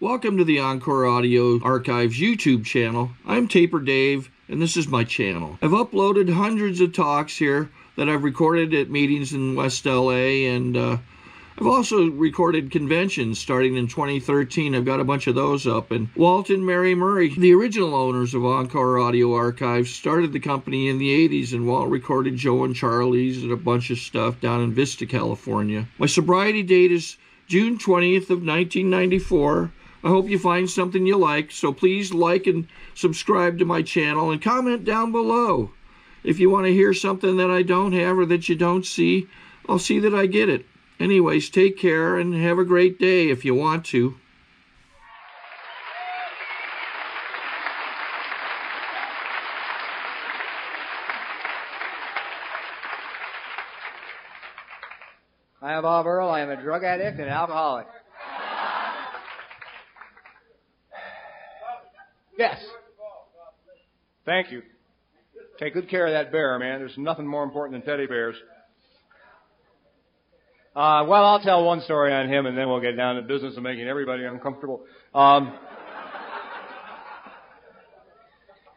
Welcome to the Encore Audio Archives YouTube channel. I'm Taper Dave, and this is my channel. I've uploaded hundreds of talks here that I've recorded at meetings in West LA, and I've also recorded conventions starting in 2013. I've got a bunch of those up. And Walt and Mary Murray, the original owners of Encore Audio Archives, started the company in the 80s, and Walt recorded Joe and Charlie's and a bunch of stuff down in Vista, California. My sobriety date is June 20th of 1994. I hope you find something you like, so please like and subscribe to my channel and comment down below. If you want to hear something that I don't have or that you don't see, I'll see that I get it. Anyways, take care and have a great day if you want to. I am Bob Earll. I am a drug addict and an alcoholic. Yes. Thank you. Take good care of that bear, man. There's nothing more important than teddy bears. Well, I'll tell one story on him, and then we'll get down to the business of making everybody uncomfortable. I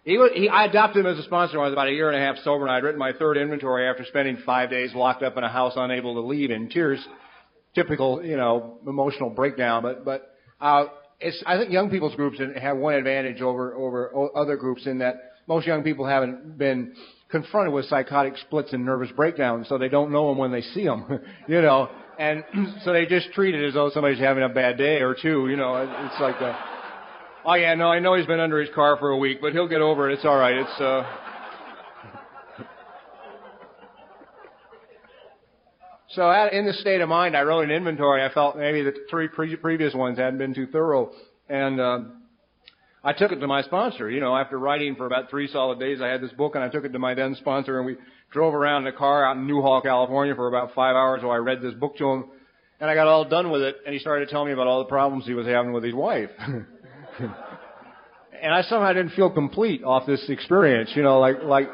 adopted him as a sponsor when I was about a year and a half sober, and I'd written my third inventory after spending 5 days locked up in a house, unable to leave, in tears. Typical, emotional breakdown. But I think young people's groups have one advantage over other groups in that most young people haven't been confronted with psychotic splits and nervous breakdowns, so they don't know them when they see them, and so they just treat it as though somebody's having a bad day or two, it's like, oh yeah, no, I know he's been under his car for a week, but he'll get over it, it's all right, So in this state of mind, I wrote an inventory. I felt maybe the three previous ones hadn't been too thorough, and I took it to my sponsor. After writing for about 3 solid days, I had this book, and I took it to my then sponsor, and we drove around in a car out in Newhall, California for about 5 hours while I read this book to him, and I got all done with it, and he started telling me about all the problems he was having with his wife. And I somehow didn't feel complete off this experience, like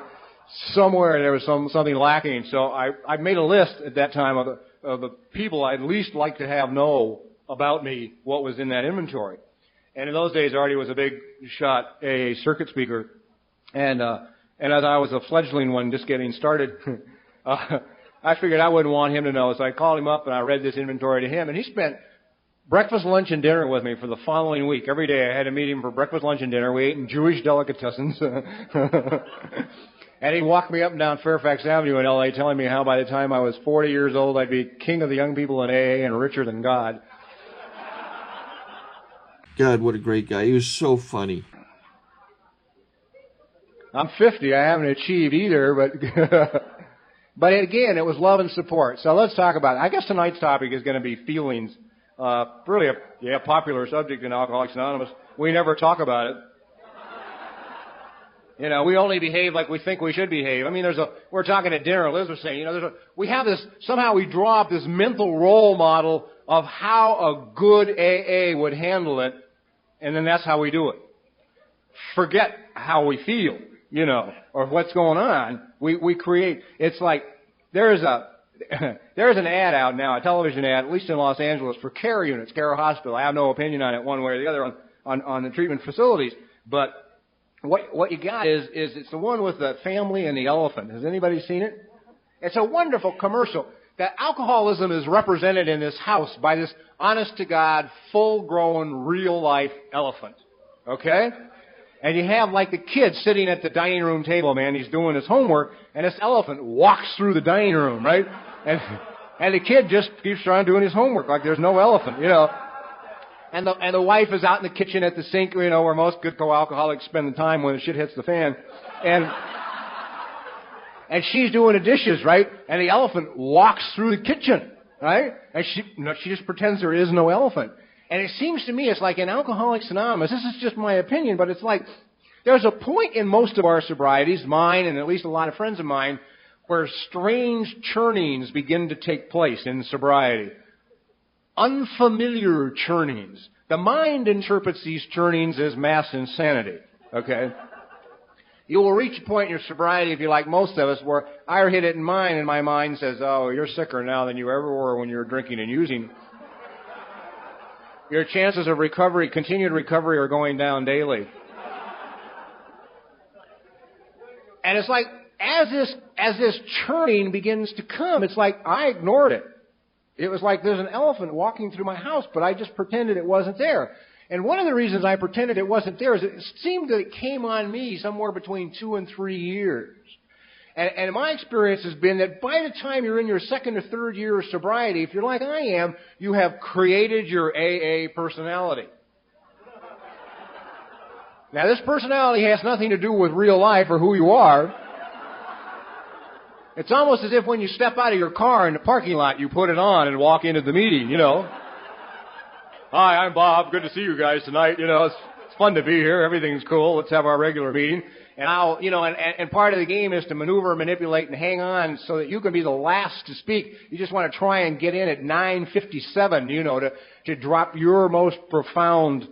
somewhere there was something lacking. So I made a list at that time of the people I'd least like to have know about me what was in that inventory. And in those days, Artie was a big shot AA circuit speaker. And as I was a fledgling one just getting started, I figured I wouldn't want him to know. So I called him up and I read this inventory to him. And he spent breakfast, lunch, and dinner with me for the following week. Every day I had to meet him for breakfast, lunch, and dinner. We ate in Jewish delicatessens. And he walked me up and down Fairfax Avenue in L.A. telling me how by the time I was 40 years old, I'd be king of the young people in AA and richer than God. God, what a great guy. He was so funny. I'm 50. I haven't achieved either, but again, it was love and support. So let's talk about it. I guess tonight's topic is going to be feelings. Really a popular subject in Alcoholics Anonymous. We never talk about it. We only behave like we think we should behave. I mean, we're talking at dinner, Liz was saying, we have this, somehow we draw up this mental role model of how a good AA would handle it, and then that's how we do it. Forget how we feel, or what's going on. We create, it's like, there's an ad out now, a television ad, at least in Los Angeles, for care units, care hospital. I have no opinion on it one way or the other on the treatment facilities, but what you got is it's the one with the family and the elephant. Has anybody seen it? It's a wonderful commercial. That alcoholism is represented in this house by this honest-to-God, full-grown, real-life elephant. Okay? And you have, like, the kid sitting at the dining room table, man. He's doing his homework, and this elephant walks through the dining room, right? And the kid just keeps trying doing his homework like there's no elephant, And the wife is out in the kitchen at the sink, where most good co-alcoholics spend the time when the shit hits the fan. And she's doing the dishes, right? And the elephant walks through the kitchen, right? And she just pretends there is no elephant. And it seems to me it's like in Alcoholics Anonymous, this is just my opinion, but it's like there's a point in most of our sobrieties, mine and at least a lot of friends of mine, where strange churnings begin to take place in sobriety. Unfamiliar churnings. The mind interprets these churnings as mass insanity, okay? You will reach a point in your sobriety, if you're like most of us, where I hit it in mine, and my mind says, oh, you're sicker now than you ever were when you were drinking and using. Your chances of recovery, continued recovery, are going down daily. And it's like, as this churning begins to come, it's like I ignored it. It was like there's an elephant walking through my house, but I just pretended it wasn't there. And one of the reasons I pretended it wasn't there is it seemed that it came on me somewhere between 2 and 3 years. And my experience has been that by the time you're in your second or third year of sobriety, if you're like I am, you have created your AA personality. Now, this personality has nothing to do with real life or who you are. It's almost as if when you step out of your car in the parking lot, you put it on and walk into the meeting, you know. Hi, I'm Bob. Good to see you guys tonight. You know, it's fun to be here. Everything's cool. Let's have our regular meeting. And and part of the game is to maneuver, manipulate, and hang on so that you can be the last to speak. You just want to try and get in at 9:57, you know, to drop your most profound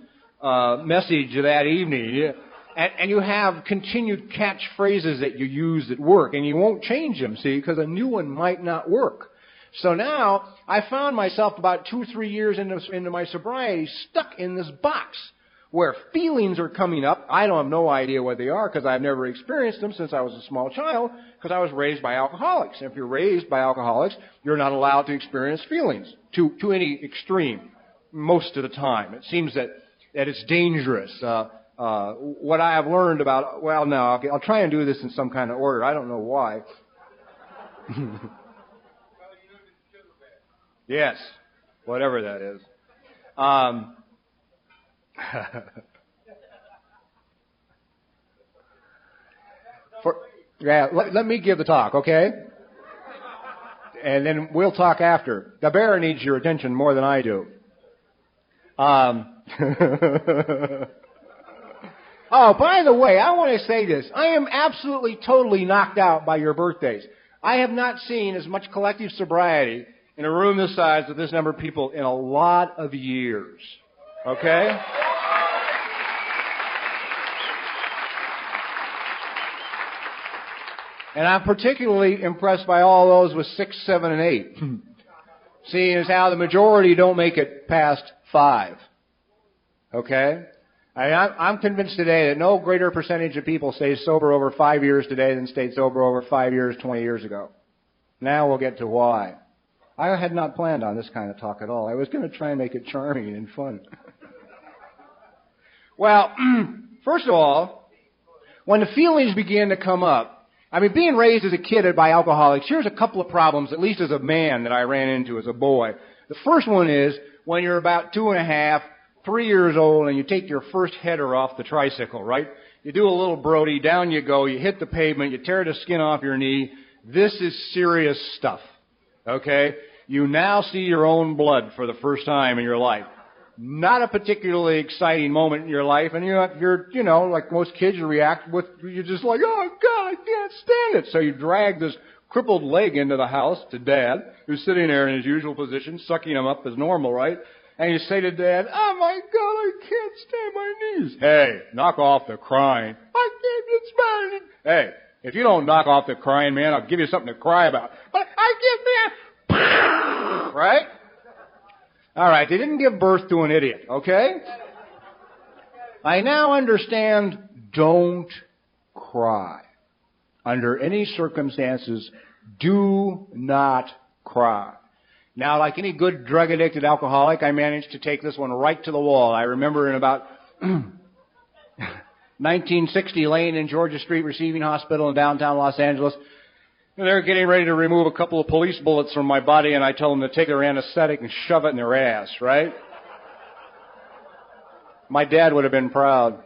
message of that evening. Yeah. And you have continued catchphrases that you use at work, and you won't change them, see, because a new one might not work. So now I found myself about 2 or 3 years into my sobriety stuck in this box where feelings are coming up. I don't have no idea what they are because I've never experienced them since I was a small child because I was raised by alcoholics. And if you're raised by alcoholics, you're not allowed to experience feelings to any extreme most of the time. It seems that it's dangerous. What I have learned about, well, no, I'll try and do this in some kind of order. I don't know why. Yes, whatever that is. Let me give the talk, okay? And then we'll talk after. The bear needs your attention more than I do. Oh, by the way, I want to say this. I am absolutely, totally knocked out by your birthdays. I have not seen as much collective sobriety in a room this size with this number of people in a lot of years. Okay? And I'm particularly impressed by all those with 6, 7, and 8. Seeing as how the majority don't make it past 5. Okay? I'm convinced today that no greater percentage of people stays sober over 5 years today than stayed sober over 5 years 20 years ago. Now we'll get to why. I had not planned on this kind of talk at all. I was going to try and make it charming and fun. Well, first of all, when the feelings began to come up, I mean, being raised as a kid by alcoholics, here's a couple of problems, at least as a man, that I ran into as a boy. The first one is when you're about 2.5, 3 years old and you take your first header off the tricycle, right? You do a little Brody, down you go, you hit the pavement, you tear the skin off your knee. This is serious stuff, okay? You now see your own blood for the first time in your life. Not a particularly exciting moment in your life, and you're you know, like most kids, you're just like, oh God, I can't stand it. So you drag this crippled leg into the house to Dad, who's sitting there in his usual position, sucking him up as normal, right? And you say to Dad, oh my God, I can't stand my knees. Hey, knock off the crying. I can't get smiling. Hey, if you don't knock off the crying, man, I'll give you something to cry about. But I can't, right? All right, they didn't give birth to an idiot, okay? I now understand, don't cry. Under any circumstances, do not cry. Now, like any good drug-addicted alcoholic, I managed to take this one right to the wall. I remember in about 1960, laying in Georgia Street Receiving Hospital in downtown Los Angeles, and they're getting ready to remove a couple of police bullets from my body, and I tell them to take their anesthetic and shove it in their ass, right? My dad would have been proud.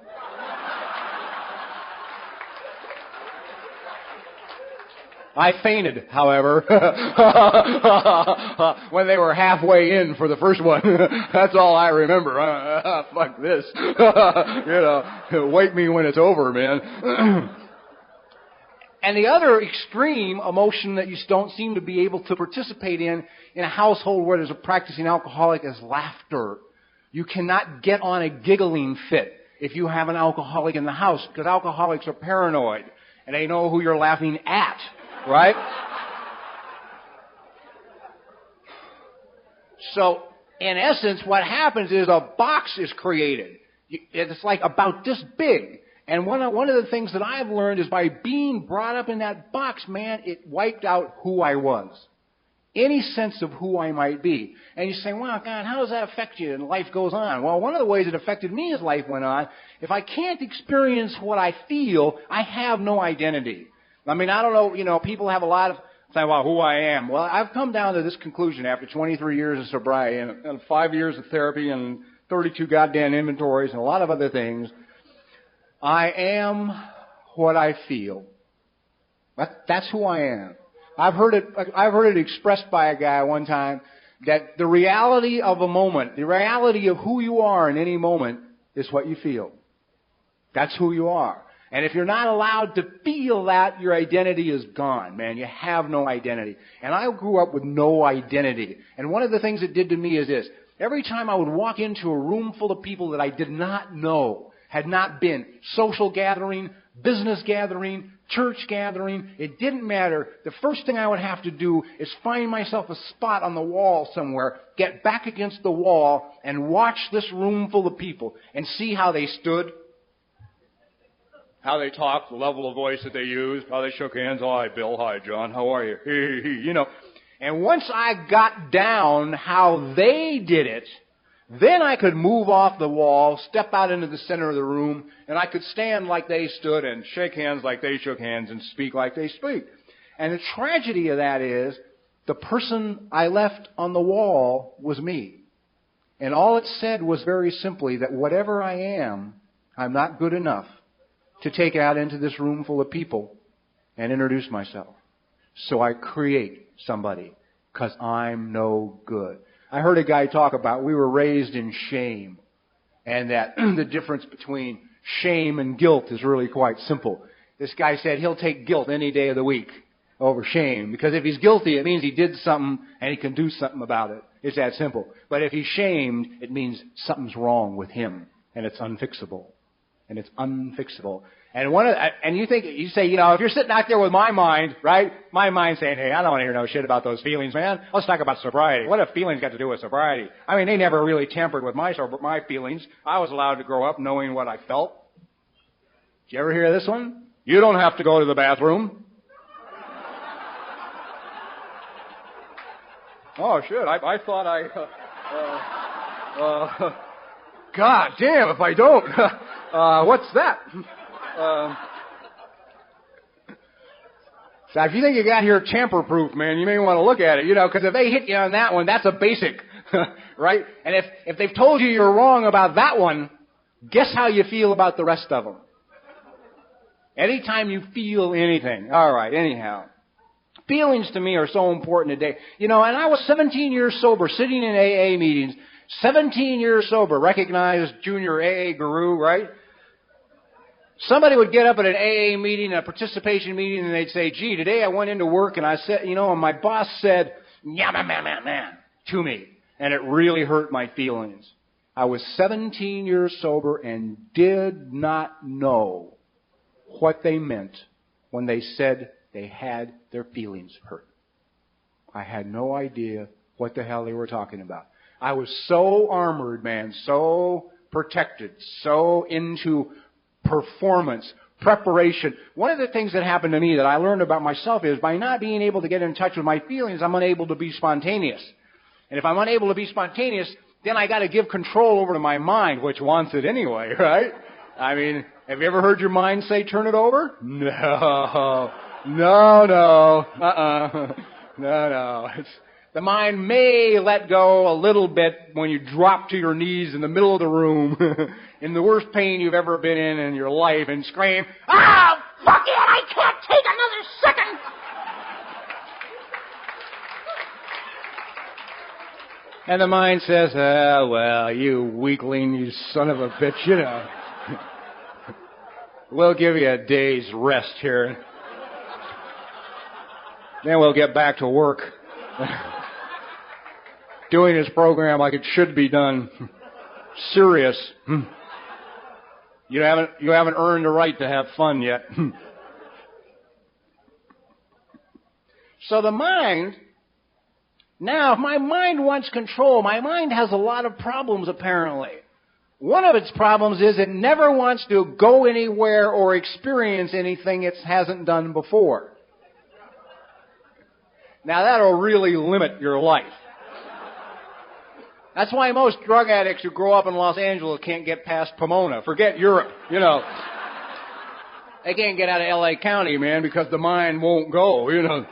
I fainted, however, when they were halfway in for the first one. That's all I remember. Fuck this. Wake me when it's over, man. And the other extreme emotion that you don't seem to be able to participate in a household where there's a practicing alcoholic is laughter. You cannot get on a giggling fit if you have an alcoholic in the house, because alcoholics are paranoid and they know who you're laughing at, right? So in essence, what happens is a box is created. It's like about this big. And one of the things that I've learned is by being brought up in that box, man, it wiped out who I was. Any sense of who I might be. And you say, well, God, how does that affect you? And life goes on. Well, one of the ways it affected me as life went on, if I can't experience what I feel, I have no identity. I mean, I don't know, people have a lot of say about who I am. Well, I've come down to this conclusion after 23 years of sobriety and 5 years of therapy and 32 goddamn inventories and a lot of other things. I am what I feel. That's who I am. I've heard it expressed by a guy one time that the reality of a moment, the reality of who you are in any moment is what you feel. That's who you are. And if you're not allowed to feel that, your identity is gone, man. You have no identity. And I grew up with no identity. And one of the things it did to me is this. Every time I would walk into a room full of people that I did not know, had not been, social gathering, business gathering, church gathering, it didn't matter. The first thing I would have to do is find myself a spot on the wall somewhere, get back against the wall, and watch this room full of people and see how they stood, how they talked, the level of voice that they used, how they shook hands. Hi, Bill. Hi, John. How are you? Hey. And once I got down how they did it, then I could move off the wall, step out into the center of the room, and I could stand like they stood and shake hands like they shook hands and speak like they speak. And the tragedy of that is the person I left on the wall was me. And all it said was very simply that whatever I am, I'm not good enough to take out into this room full of people and introduce myself. So I create somebody because I'm no good. I heard a guy talk about we were raised in shame and that the difference between shame and guilt is really quite simple. This guy said he'll take guilt any day of the week over shame because if he's guilty, it means he did something and he can do something about it. It's that simple. But if he's shamed, it means something's wrong with him and it's unfixable. And it's unfixable. And you say, if you're sitting out there with my mind, right? My mind saying, hey, I don't want to hear no shit about those feelings, man. Let's talk about sobriety. What have feelings got to do with sobriety? I mean, they never really tampered with my feelings. I was allowed to grow up knowing what I felt. Did you ever hear this one? You don't have to go to the bathroom. Oh, shit. I thought God damn, if I don't. What's that? So if you think you got here tamper-proof, man, you may want to look at it, because if they hit you on that one, that's a basic, right? And if they've told you you're wrong about that one, guess how you feel about the rest of them. Anytime you feel anything. All right, anyhow. Feelings to me are so important today. And I was 17 years sober, sitting in AA meetings, 17 years sober, recognized junior AA guru, right? Somebody would get up at an AA meeting, a participation meeting, and they'd say, gee, today I went into work and I said, and my boss said, yeah, man, to me. And it really hurt my feelings. I was 17 years sober and did not know what they meant when they said they had their feelings hurt. I had no idea what the hell they were talking about. I was so armored, man, so protected, so into performance, preparation. One of the things that happened to me that I learned about myself is by not being able to get in touch with my feelings, I'm unable to be spontaneous. And if I'm unable to be spontaneous, then I got to give control over to my mind, which wants it anyway, right? I mean, have you ever heard your mind say, turn it over? No. No. The mind may let go a little bit when you drop to your knees in the middle of the room in the worst pain you've ever been in your life and scream, "Ah, fuck it, I can't take another second!" And the mind says, well, you weakling, you son of a bitch, We'll give you a day's rest here. Then we'll get back to work. Doing this program like it should be done. Serious. You haven't earned the right to have fun yet. So the mind Now, if my mind wants control, my mind has a lot of problems apparently. One of its problems is it never wants to go anywhere or experience anything it hasn't done before. Now, that'll really limit your life. That's why most drug addicts who grow up in Los Angeles can't get past Pomona. Forget Europe, you know. They can't get out of L.A. County, man, because the mind won't go, you know.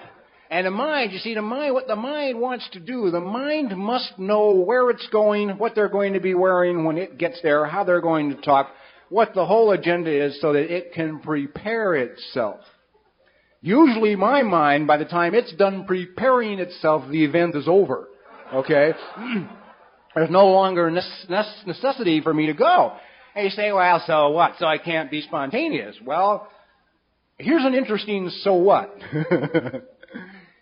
And the mind, you see, what the mind wants to do, the mind must know where it's going, what they're going to be wearing when it gets there, how they're going to talk, what the whole agenda is so that it can prepare itself. Usually my mind, by the time it's done preparing itself, the event is over. Okay? There's no longer necessity for me to go. And you say, well, so what? So I can't be spontaneous. Well, here's an interesting so what.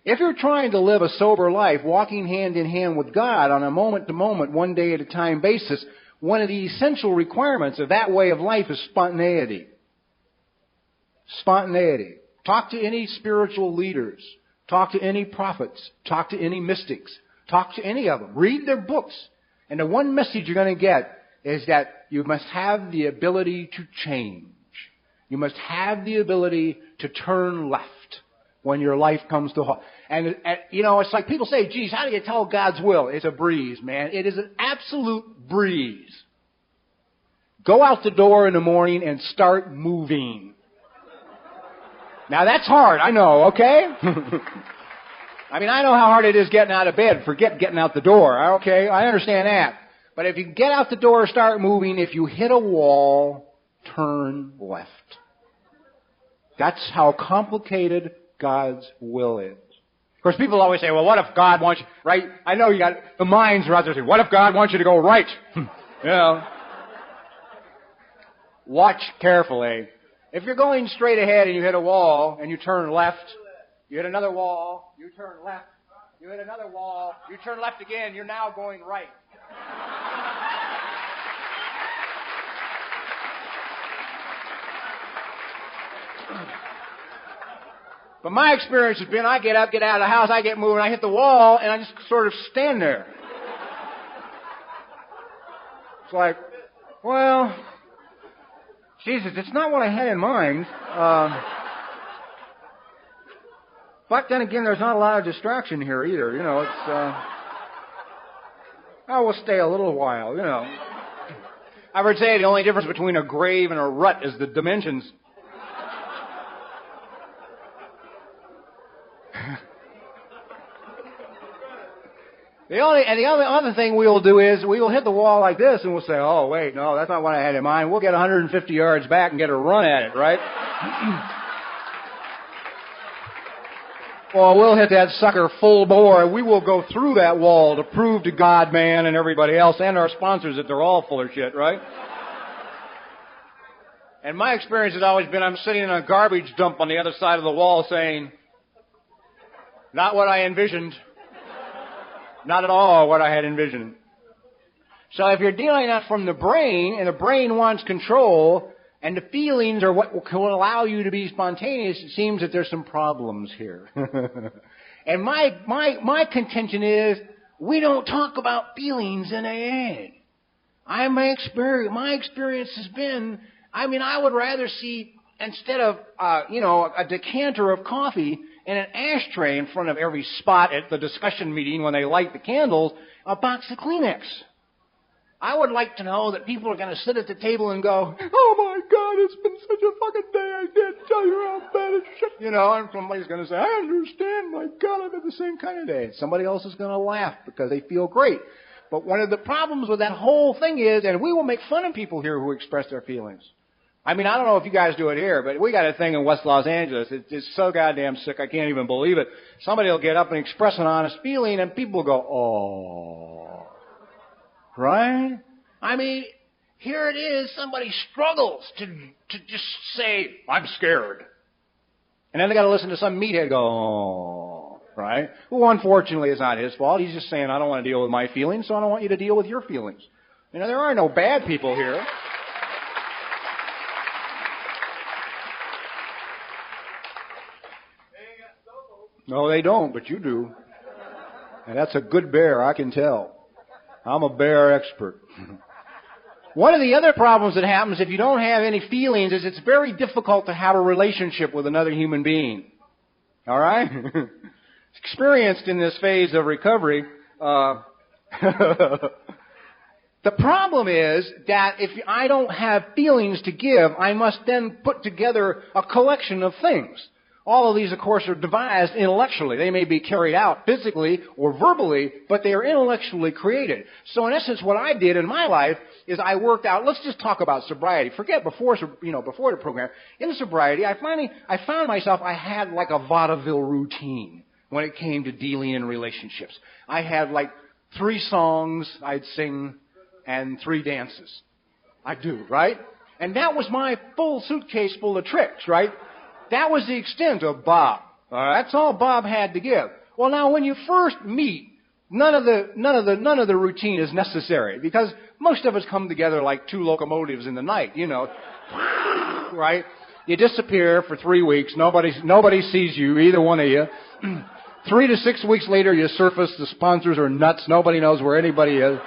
If you're trying to live a sober life, walking hand in hand with God on a moment-to-moment, one day at a time basis, one of the essential requirements of that way of life is spontaneity. Spontaneity. Talk to any spiritual leaders. Talk to any prophets. Talk to any mystics. Talk to any of them. Read their books. And the one message you're going to get is that you must have the ability to change. You must have the ability to turn left when your life comes to a halt. And you know, it's like people say, geez, how do you tell God's will? It's a breeze, man. It is an absolute breeze. Go out the door in the morning and start moving. Now that's hard, I know, okay? I mean, I know how hard it is getting out of bed. Forget getting out the door, okay? I understand that. But if you get out the door, start moving. If you hit a wall, turn left. That's how complicated God's will is. Of course, people always say, well, what if God wants you, right? I know you got, the minds are out there saying, what if God wants you to go right? You know. Watch carefully. If you're going straight ahead and you hit a wall and you turn left, you hit another wall, you turn left, you hit another wall, you turn left again, you're now going right. But my experience has been, I get up, get out of the house, I get moving, I hit the wall, and I just sort of stand there. It's like, well, Jesus, it's not what I had in mind. But then again, there's not a lot of distraction here either. You know, it's, I will stay a little while, you know. I've heard say the only difference between a grave and a rut is the dimensions. The other thing we'll do is we will hit the wall like this and we'll say, oh, wait, no, that's not what I had in mind. We'll get 150 yards back and get a run at it, right? Well, we'll hit that sucker full bore and we will go through that wall to prove to God, man, and everybody else and our sponsors that they're all full of shit, right? And my experience has always been I'm sitting in a garbage dump on the other side of the wall saying, not what I envisioned. Not at all what I had envisioned. So if you're dealing that from the brain, and the brain wants control, and the feelings are what will allow you to be spontaneous, it seems that there's some problems here. And my contention is, we don't talk about feelings in AA. My experience has been, I would rather see, instead of, a decanter of coffee in an ashtray in front of every spot at the discussion meeting when they light the candles, a box of Kleenex. I would like to know that people are going to sit at the table and go, oh my God, it's been such a fucking day, I can't tell you how bad it's shit. You know, and somebody's going to say, I understand, my God, I've had the same kind of day. Somebody else is going to laugh because they feel great. But one of the problems with that whole thing is, and we will make fun of people here who express their feelings. I mean, I don't know if you guys do it here, but we got a thing in West Los Angeles. It's so goddamn sick, I can't even believe it. Somebody will get up and express an honest feeling, and people go, oh. Right? I mean, here it is. Somebody struggles to just say, I'm scared. And then they got to listen to some meathead go, oh. Right? Well, unfortunately, it's not his fault. He's just saying, I don't want to deal with my feelings, so I don't want you to deal with your feelings. You know, there are no bad people here. No, they don't, but you do. And that's a good bear, I can tell. I'm a bear expert. One of the other problems that happens if you don't have any feelings is it's very difficult to have a relationship with another human being. All right? Experienced in this phase of recovery, the problem is that if I don't have feelings to give, I must then put together a collection of things. All of these, of course, are devised intellectually. They may be carried out physically or verbally, but they are intellectually created. So in essence, what I did in my life is I worked out, let's just talk about sobriety. Forget before the program. In sobriety, I found myself, I had like a vaudeville routine when it came to dealing in relationships. I had like 3 songs I'd sing and 3 dances. I do, right? And that was my full suitcase full of tricks, right? That was the extent of Bob. That's all Bob had to give. Well, now when you first meet, none of the routine is necessary because most of us come together like 2 locomotives in the night, right? You disappear for 3 weeks. Nobody sees you, either one of you. 3 to 6 weeks later, you surface. The sponsors are nuts. Nobody knows where anybody is.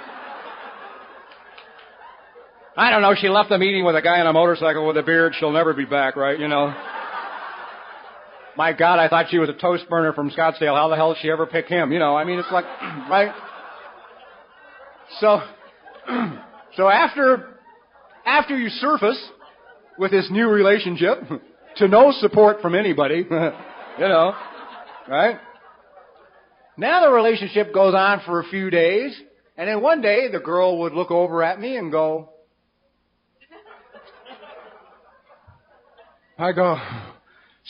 I don't know. She left the meeting with a guy on a motorcycle with a beard. She'll never be back, right? My God, I thought she was a toast burner from Scottsdale. How the hell did she ever pick him? It's like, right? So after you surface with this new relationship, to no support from anybody, right? Now the relationship goes on for a few days, and then one day the girl would look over at me and go,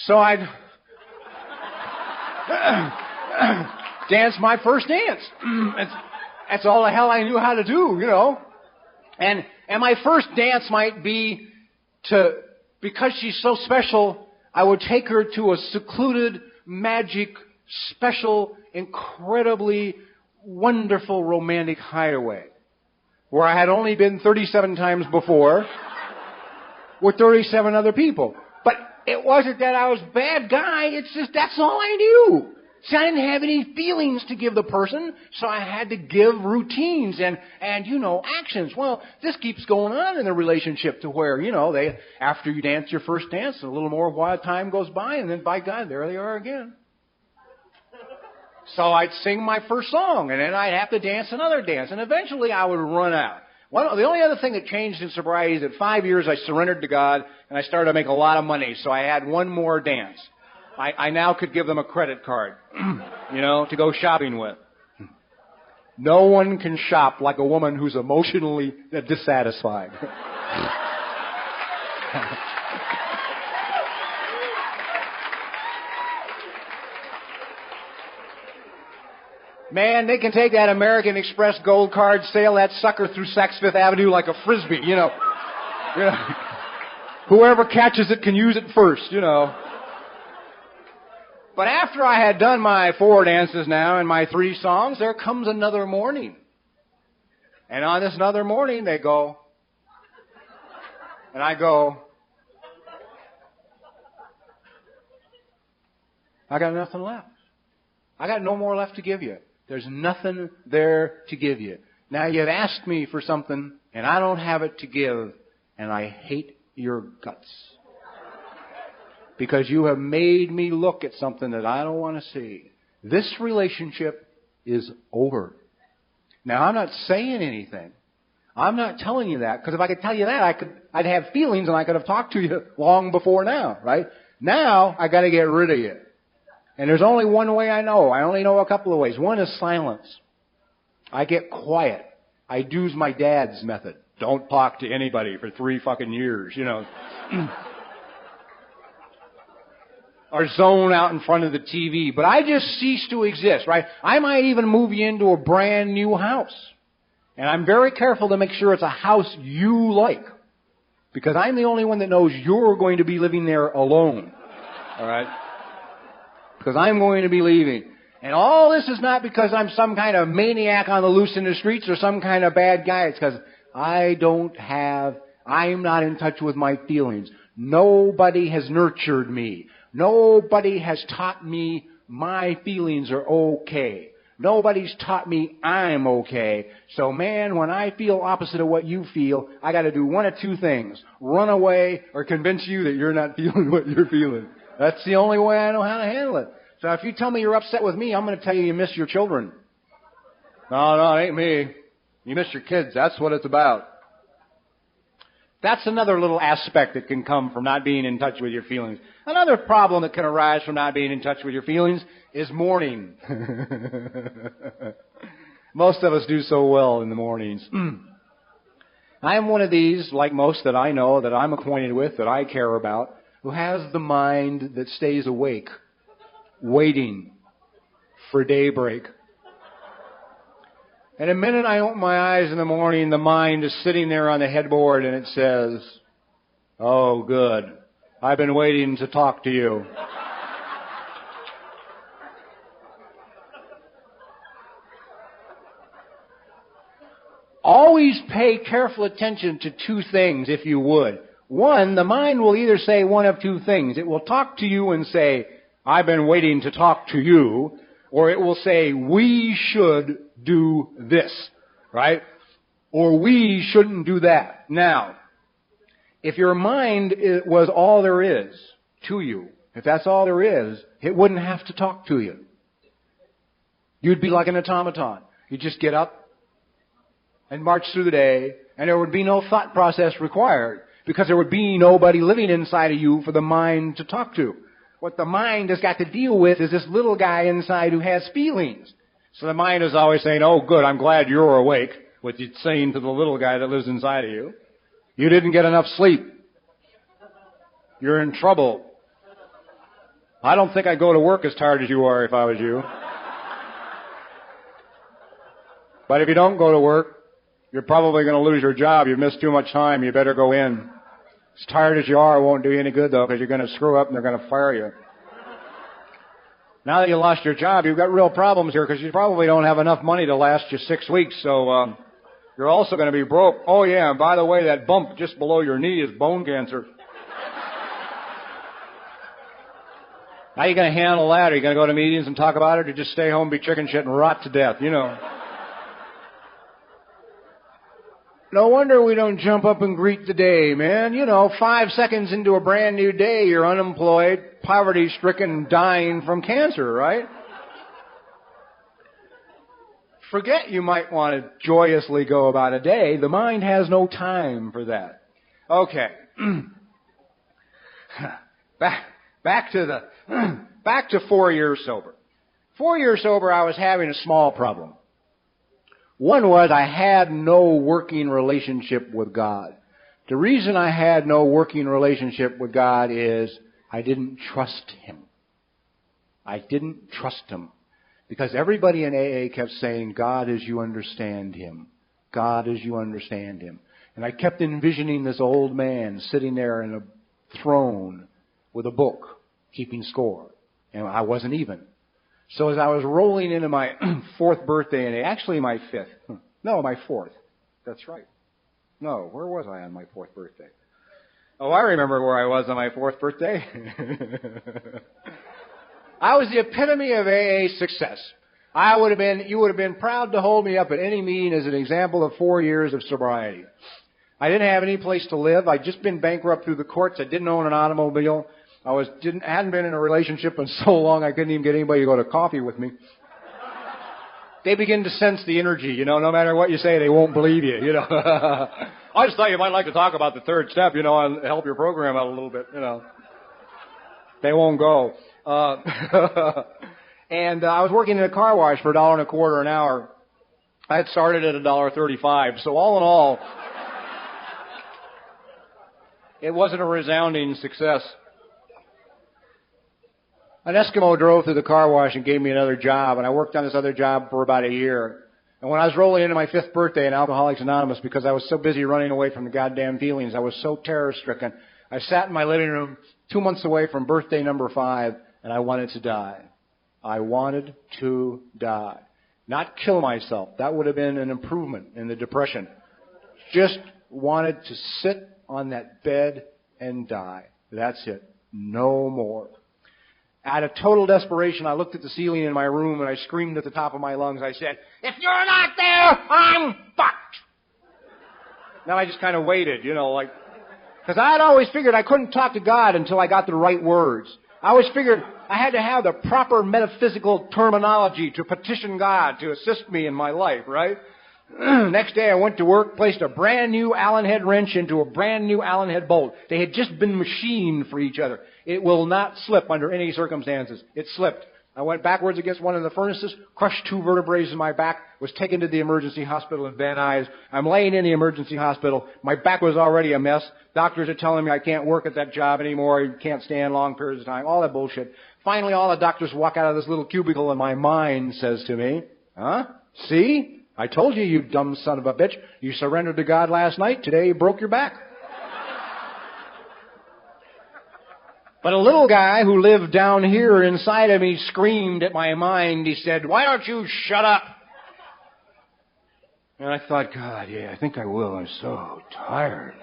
so I'd dance my first dance. That's all the hell I knew how to do, And my first dance might be because she's so special, I would take her to a secluded, magic, special, incredibly wonderful romantic hideaway where I had only been 37 times before with 37 other people. But it wasn't that I was a bad guy. It's just that's all I knew. See, I didn't have any feelings to give the person, so I had to give routines and actions. Well, this keeps going on in the relationship to where, after you dance your first dance, a little more while time goes by, and then by God, there they are again. So I'd sing my first song, and then I'd have to dance another dance, and eventually I would run out. The only other thing that changed in sobriety is that 5 years I surrendered to God, and I started to make a lot of money, so I had one more dance. I now could give them a credit card, to go shopping with. No one can shop like a woman who's emotionally dissatisfied. Man, they can take that American Express gold card, sail that sucker through Saks Fifth Avenue like a frisbee, Whoever catches it can use it first, But after I had done my 4 dances now and my 3 songs, there comes another morning. And on this another morning, they go, and I go, I got nothing left. I got no more left to give you. There's nothing there to give you. Now you've asked me for something, and I don't have it to give, and I hate your guts. Because you have made me look at something that I don't want to see. This relationship is over. Now, I'm not saying anything. I'm not telling you that, because if I could tell you that, I'd have feelings and I could have talked to you long before now, right? Now, I got to get rid of you. And there's only one way I know. I only know a couple of ways. One is silence. I get quiet. I do my dad's method. Don't talk to anybody for 3 fucking years, Or zone out in front of the TV. But I just cease to exist, right? I might even move you into a brand new house. And I'm very careful to make sure it's a house you like. Because I'm the only one that knows you're going to be living there alone. All right? Because I'm going to be leaving. And all this is not because I'm some kind of maniac on the loose in the streets or some kind of bad guy. It's because I'm not in touch with my feelings. Nobody has nurtured me. Nobody has taught me my feelings are okay. Nobody's taught me I'm okay. So man, when I feel opposite of what you feel, I got to do one of two things. Run away or convince you that you're not feeling what you're feeling. That's the only way I know how to handle it. So if you tell me you're upset with me, I'm going to tell you miss your children. No, it ain't me. You miss your kids. That's what it's about. That's another little aspect that can come from not being in touch with your feelings. Another problem that can arise from not being in touch with your feelings is mourning. Most of us do so well in the mornings. I am one of these, like most that I know, that I'm acquainted with, that I care about, who has the mind that stays awake, waiting for daybreak. And the minute I open my eyes in the morning, the mind is sitting there on the headboard and it says, "Oh, good. I've been waiting to talk to you." Always pay careful attention to two things, if you would. One, the mind will either say one of two things. It will talk to you and say, "I've been waiting to talk to you," or it will say, "We should do this," right? Or "We shouldn't do that." Now, if your mind was all there is to you, if that's all there is, it wouldn't have to talk to you. You'd be like an automaton. You'd just get up and march through the day, and there would be no thought process required, because there would be nobody living inside of you for the mind to talk to. What the mind has got to deal with is this little guy inside who has feelings. So the mind is always saying, "Oh, good, I'm glad you're awake," what it's saying to the little guy that lives inside of you. "You didn't get enough sleep. You're in trouble. I don't think I'd go to work as tired as you are if I was you. But if you don't go to work, you're probably going to lose your job. You've missed too much time. You better go in. As tired as you are, it won't do you any good, though, because you're going to screw up and they're going to fire you. Now that you lost your job, you've got real problems here, because you probably don't have enough money to last you 6 weeks, so you're also going to be broke. Oh, yeah, and by the way, that bump just below your knee is bone cancer. How are you going to handle that? Are you going to go to meetings and talk about it, or just stay home, be chicken shit, and rot to death? You know. No wonder we don't jump up and greet the day, man. 5 seconds into a brand new day, you're unemployed, poverty-stricken, dying from cancer, right? Forget you might want to joyously go about a day. The mind has no time for that. Okay. Back to 4 years sober. 4 years sober, I was having a small problem. One was I had no working relationship with God. The reason I had no working relationship with God is I didn't trust Him. I didn't trust Him. Because everybody in AA kept saying, "God as you understand Him. God as you understand Him." And I kept envisioning this old man sitting there in a throne with a book, keeping score. And I wasn't even. So as I was rolling into my 4th birthday, and actually my 5th. No, my 4th. That's right. No, where was I on my 4th birthday? Oh, I remember where I was on my 4th birthday. I was the epitome of AA success. You would have been proud to hold me up at any meeting as an example of 4 years of sobriety. I didn't have any place to live. I'd just been bankrupt through the courts. I didn't own an automobile. Hadn't been in a relationship in so long I couldn't even get anybody to go to coffee with me. They begin to sense the energy, no matter what you say, they won't believe you, I just thought you might like to talk about the 3rd step, and help your program out a little bit, They won't go. And I was working in a car wash for $1.25 an hour. I had started at $1.35, so all in all, it wasn't a resounding success. An Eskimo drove through the car wash and gave me another job, and I worked on this other job for about a year. And when I was rolling into my 5th birthday in Alcoholics Anonymous, because I was so busy running away from the goddamn feelings, I was so terror-stricken, I sat in my living room 2 months away from birthday number 5, and I wanted to die. I wanted to die. Not kill myself. That would have been an improvement in the depression. Just wanted to sit on that bed and die. That's it. No more. Out of total desperation, I looked at the ceiling in my room and I screamed at the top of my lungs. I said, "If you're not there, I'm fucked." Now I just kind of waited, because I had always figured I couldn't talk to God until I got the right words. I always figured I had to have the proper metaphysical terminology to petition God to assist me in my life, right? Next day I went to work, placed a brand new Allen head wrench into a brand new Allen head bolt. They had just been machined for each other. It will not slip under any circumstances. It slipped. I went backwards against one of the furnaces, crushed 2 vertebrae in my back, was taken to the emergency hospital in Van Nuys. I'm laying in the emergency hospital. My back was already a mess. Doctors are telling me I can't work at that job anymore. You can't stand long periods of time. All that bullshit. Finally, all the doctors walk out of this little cubicle and my mind says to me, "Huh? See? I told you, you dumb son of a bitch. You surrendered to God last night. Today you broke your back." But a little guy who lived down here inside of me screamed at my mind. He said, "Why don't you shut up?" And I thought, God, yeah, I think I will. I'm so tired,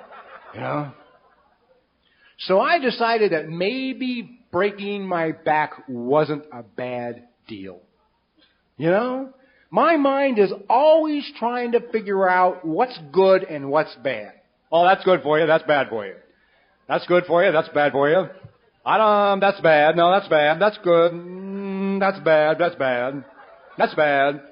So I decided that maybe breaking my back wasn't a bad deal. My mind is always trying to figure out what's good and what's bad. Oh, that's good for you. That's bad for you. That's good for you. That's bad for you. That's bad. No, that's bad. That's good. That's bad. That's bad. That's bad.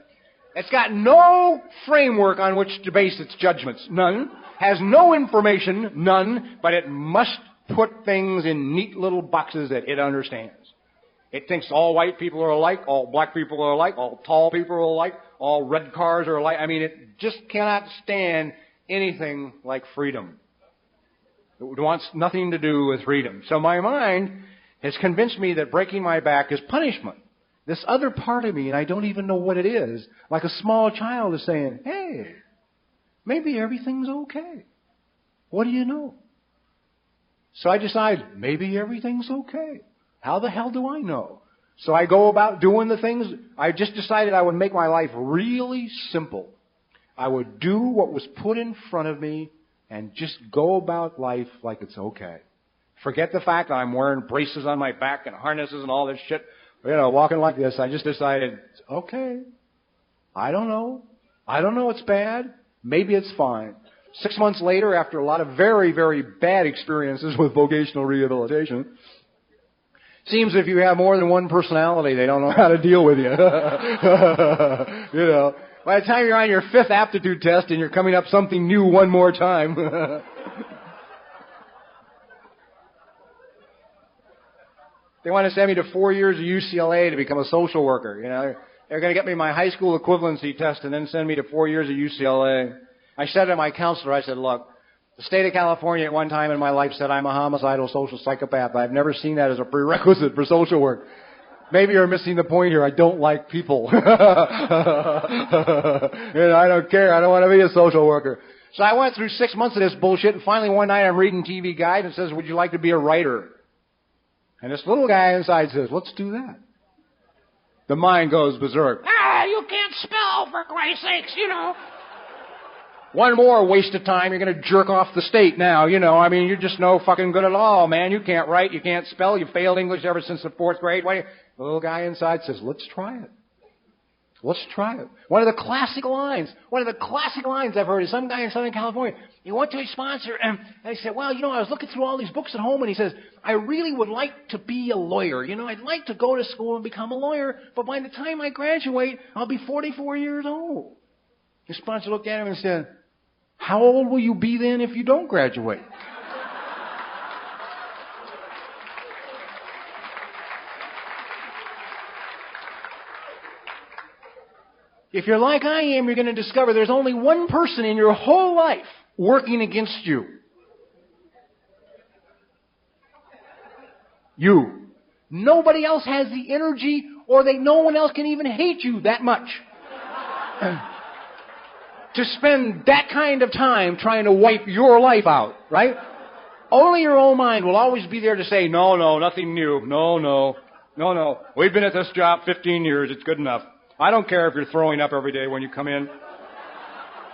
It's got no framework on which to base its judgments. None. Has no information. None. But it must put things in neat little boxes that it understands. It thinks all white people are alike, all black people are alike, all tall people are alike, all red cars are alike. I mean, it just cannot stand anything like freedom. It wants nothing to do with freedom. So my mind has convinced me that breaking my back is punishment. This other part of me, and I don't even know what it is, like a small child is saying, "Hey, maybe everything's okay. What do you know?" So I decide, maybe everything's okay. How the hell do I know? So I go about doing the things. I just decided I would make my life really simple. I would do what was put in front of me and just go about life like it's okay. Forget the fact that I'm wearing braces on my back and harnesses and all this shit. Walking like this. I just decided, it's okay. I don't know. I don't know it's bad. Maybe it's fine. 6 months later, after a lot of very, very bad experiences with vocational rehabilitation, seems if you have more than one personality, they don't know how to deal with you. By the time you're on your 5th aptitude test and you're coming up something new one more time. They want to send me to 4 years of UCLA to become a social worker. They're going to get me my high school equivalency test and then send me to 4 years of UCLA. I said to my counselor, I said, "Look, the state of California at one time in my life said I'm a homicidal social psychopath. I've never seen that as a prerequisite for social work. Maybe you're missing the point here. I don't like people. I don't care. I don't want to be a social worker." So I went through 6 months of this bullshit, and finally one night I'm reading TV Guide and it says, "Would you like to be a writer?" And this little guy inside says, "Let's do that." The mind goes berserk. You can't spell, for Christ's sakes, One more waste of time. You're going to jerk off the state now, you're just no fucking good at all, man. You can't write, you can't spell, you failed English ever since the 4th grade. The little guy inside says, "Let's try it. Let's try it." One of the classic lines I've heard is some guy in Southern California. He went to his sponsor and he said, "Well, I was looking through all these books at home," and he says, "I really would like to be a lawyer. I'd like to go to school and become a lawyer, but by the time I graduate, I'll be 44 years old." His sponsor looked at him and said, "How old will you be then if you don't graduate?" If you're like I am, you're going to discover there's only one person in your whole life working against you. You. Nobody else has the energy, or no one else can even hate you that much. To spend that kind of time trying to wipe your life out, right? Only your own mind will always be there to say, "No, nothing new. No. We've been at this job 15 years. It's good enough. I don't care if you're throwing up every day when you come in.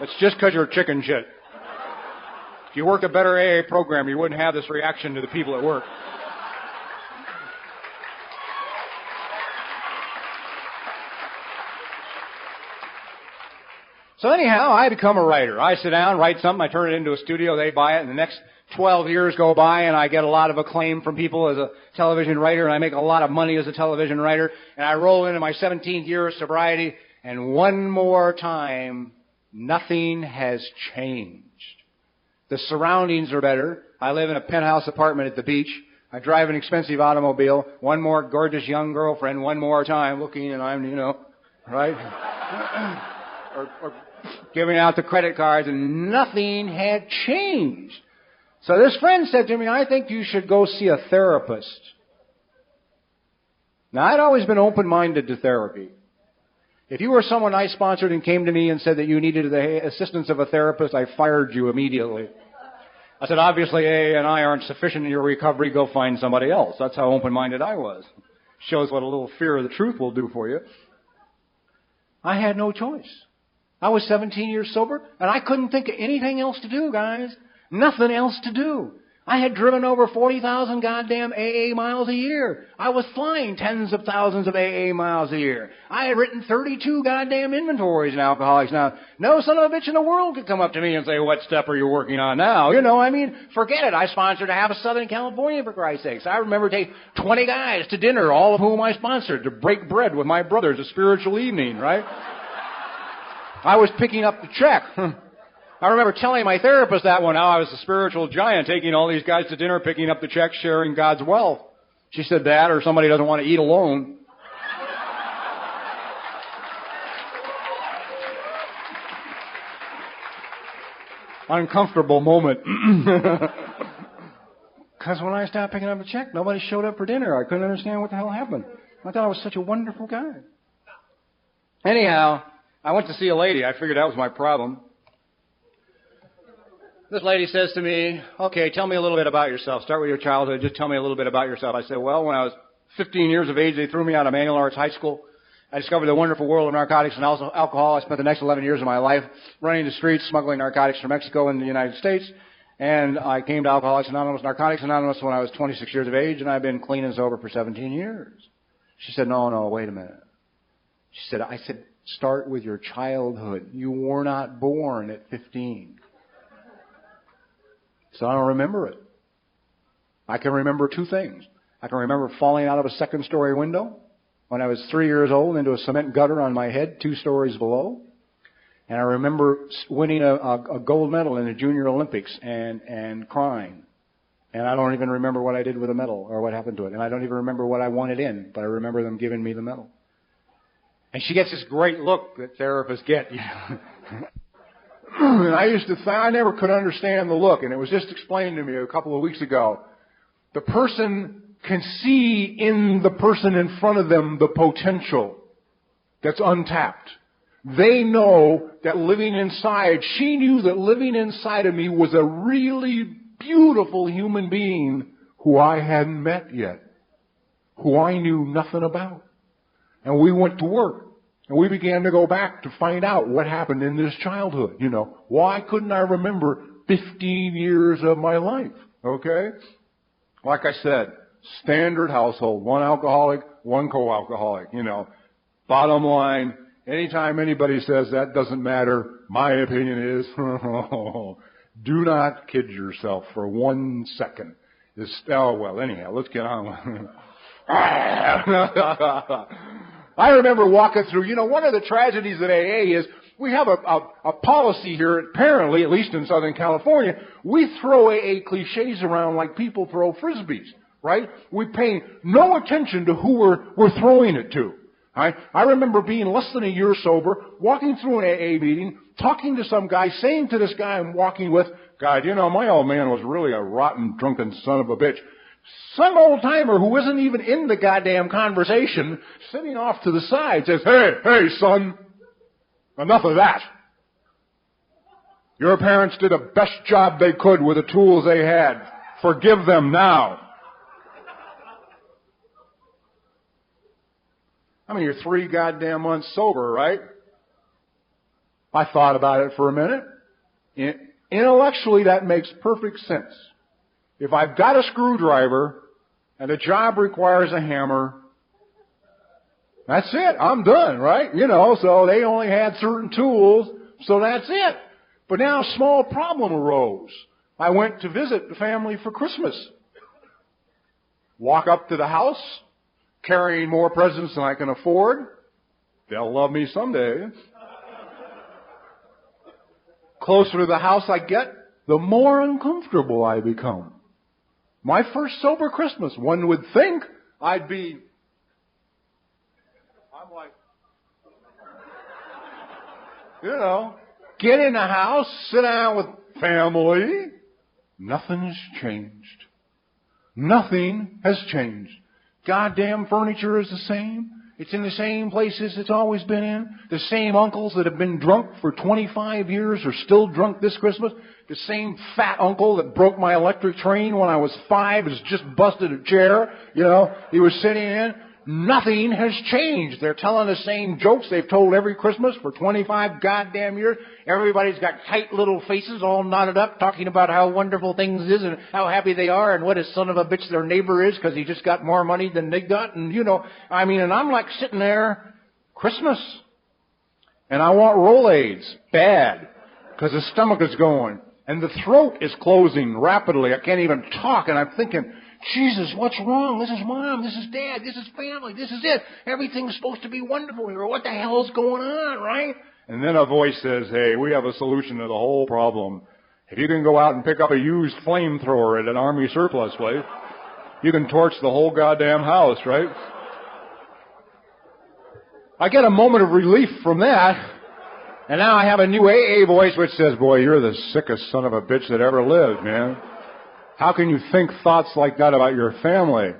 It's just because you're chicken shit. If you worked a better AA program, you wouldn't have this reaction to the people at work." So anyhow, I become a writer. I sit down, write something, I turn it into a studio, they buy it, and the next 12 years go by, and I get a lot of acclaim from people as a television writer, and I make a lot of money as a television writer, and I roll into my 17th year of sobriety, and one more time, nothing has changed. The surroundings are better. I live in a penthouse apartment at the beach. I drive an expensive automobile. One more gorgeous young girlfriend, one more time looking, and I'm, right? or giving out the credit cards, and nothing had changed. So this friend said to me, I think you should go see a therapist. Now, I'd always been open-minded to therapy. If you were someone I sponsored and came to me and said that you needed the assistance of a therapist, I fired you immediately. I said, obviously, AA and I aren't sufficient in your recovery. Go find somebody else. That's how open-minded I was. Shows what a little fear of the truth will do for you. I had no choice. I was 17 years sober, and I couldn't think of anything else to do, guys. Nothing else to do. I had driven over 40,000 goddamn AA miles a year. I was flying tens of thousands of AA miles a year. I had written 32 goddamn inventories in Alcoholics Now. No son of a bitch in the world could come up to me and say, what step are you working on now? Forget it. I sponsored half of Southern California, for Christ's sakes. I remember taking 20 guys to dinner, all of whom I sponsored, to break bread with my brothers, a spiritual evening, right? I was picking up the check. I remember telling my therapist that one, how I was a spiritual giant, taking all these guys to dinner, picking up the check, sharing God's wealth. She said that, or somebody doesn't want to eat alone. Uncomfortable moment. Because when I stopped picking up the check, nobody showed up for dinner. I couldn't understand what the hell happened. I thought I was such a wonderful guy. Anyhow, I went to see a lady. I figured that was my problem. This lady says to me, okay, tell me a little bit about yourself. Start with your childhood. Just tell me a little bit about yourself. I said, well, when I was 15 years of age, they threw me out of Manual Arts High School. I discovered the wonderful world of narcotics and also alcohol. I spent the next 11 years of my life running the streets, smuggling narcotics from Mexico into the United States. And I came to Alcoholics Anonymous, Narcotics Anonymous when I was 26 years of age, and I've been clean and sober for 17 years. She said, no, wait a minute. I said, start with your childhood. You were not born at 15. So I don't remember it. I can remember two things. I can remember falling out of a second-story window when I was 3 years old into a cement gutter on my head, 2 stories below. And I remember winning a gold medal in the Junior Olympics and crying. And I don't even remember what I did with the medal or what happened to it. And I don't even remember what I won it in, but I remember them giving me the medal. And she gets this great look that therapists get, And I never could understand the look, and it was just explained to me a couple of weeks ago. The person can see in the person in front of them the potential that's untapped. They know that living inside, she knew that living inside of me was a really beautiful human being who I hadn't met yet, who I knew nothing about. And we went to work. And we began to go back to find out what happened in this childhood. Why couldn't I remember 15 years of my life? Okay? Like I said, standard household. One alcoholic, one co-alcoholic. Bottom line, anytime anybody says that doesn't matter, my opinion is, do not kid yourself for 1 second. Anyhow, let's get on. I remember walking through, one of the tragedies at AA is we have a policy here, apparently, at least in Southern California, we throw AA cliches around like people throw frisbees, right? We pay no attention to who we're throwing it to. Right? I remember being less than a year sober, walking through an AA meeting, talking to some guy, saying to this guy I'm walking with, God, my old man was really a rotten, drunken son of a bitch. Some old-timer who isn't even in the goddamn conversation, sitting off to the side, says, hey, son, enough of that. Your parents did the best job they could with the tools they had. Forgive them now. You're 3 goddamn months sober, right? I thought about it for a minute. Intellectually, that makes perfect sense. If I've got a screwdriver and the job requires a hammer, that's it. I'm done, right? So they only had certain tools. So that's it. But now a small problem arose. I went to visit the family for Christmas. Walk up to the house, carrying more presents than I can afford. They'll love me someday. Closer to the house I get, the more uncomfortable I become. My first sober Christmas, one would think I'm like, get in the house, sit down with family. Nothing's changed. Nothing has changed. Goddamn furniture is the same. It's in the same places it's always been in. The same uncles that have been drunk for 25 years are still drunk this Christmas. The same fat uncle that broke my electric train when I was 5 has just busted a chair. He was sitting in. Nothing has changed. They're telling the same jokes they've told every Christmas for 25 goddamn years. Everybody's got tight little faces all knotted up talking about how wonderful things is and how happy they are and what a son of a bitch their neighbor is because he just got more money than they got. And, and I'm like sitting there, Christmas. And I want Rolaids bad because the stomach is going and the throat is closing rapidly. I can't even talk. And I'm thinking, Jesus, what's wrong? This is Mom. This is Dad. This is family. This is it. Everything's supposed to be wonderful here. What the hell is going on, right? And then a voice says, hey, we have a solution to the whole problem. If you can go out and pick up a used flamethrower at an army surplus place, you can torch the whole goddamn house, right? I get a moment of relief from that. And now I have a new AA voice which says, boy, you're the sickest son of a bitch that ever lived, man. How can you think thoughts like that about your family?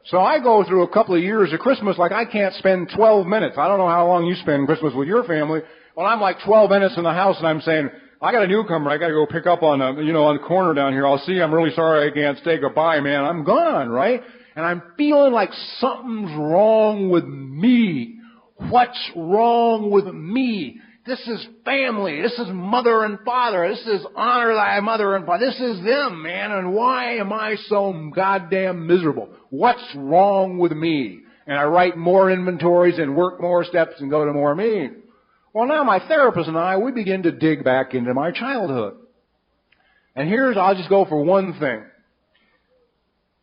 So I go through a couple of years of Christmas like I can't spend 12 minutes. I don't know how long you spend Christmas with your family. Well, I'm like 12 minutes in the house and I'm saying, I got a newcomer I got to go pick up on on the corner down here. I'll see you. I'm really sorry I can't say goodbye, man. I'm gone, right? And I'm feeling like something's wrong with me. What's wrong with me? This is family. This is mother and father. This is honor thy mother and father. This is them, man. And why am I so goddamn miserable? What's wrong with me? And I write more inventories and work more steps and go to more meetings. Well, now my therapist and I, we begin to dig back into my childhood. And I'll just go for one thing.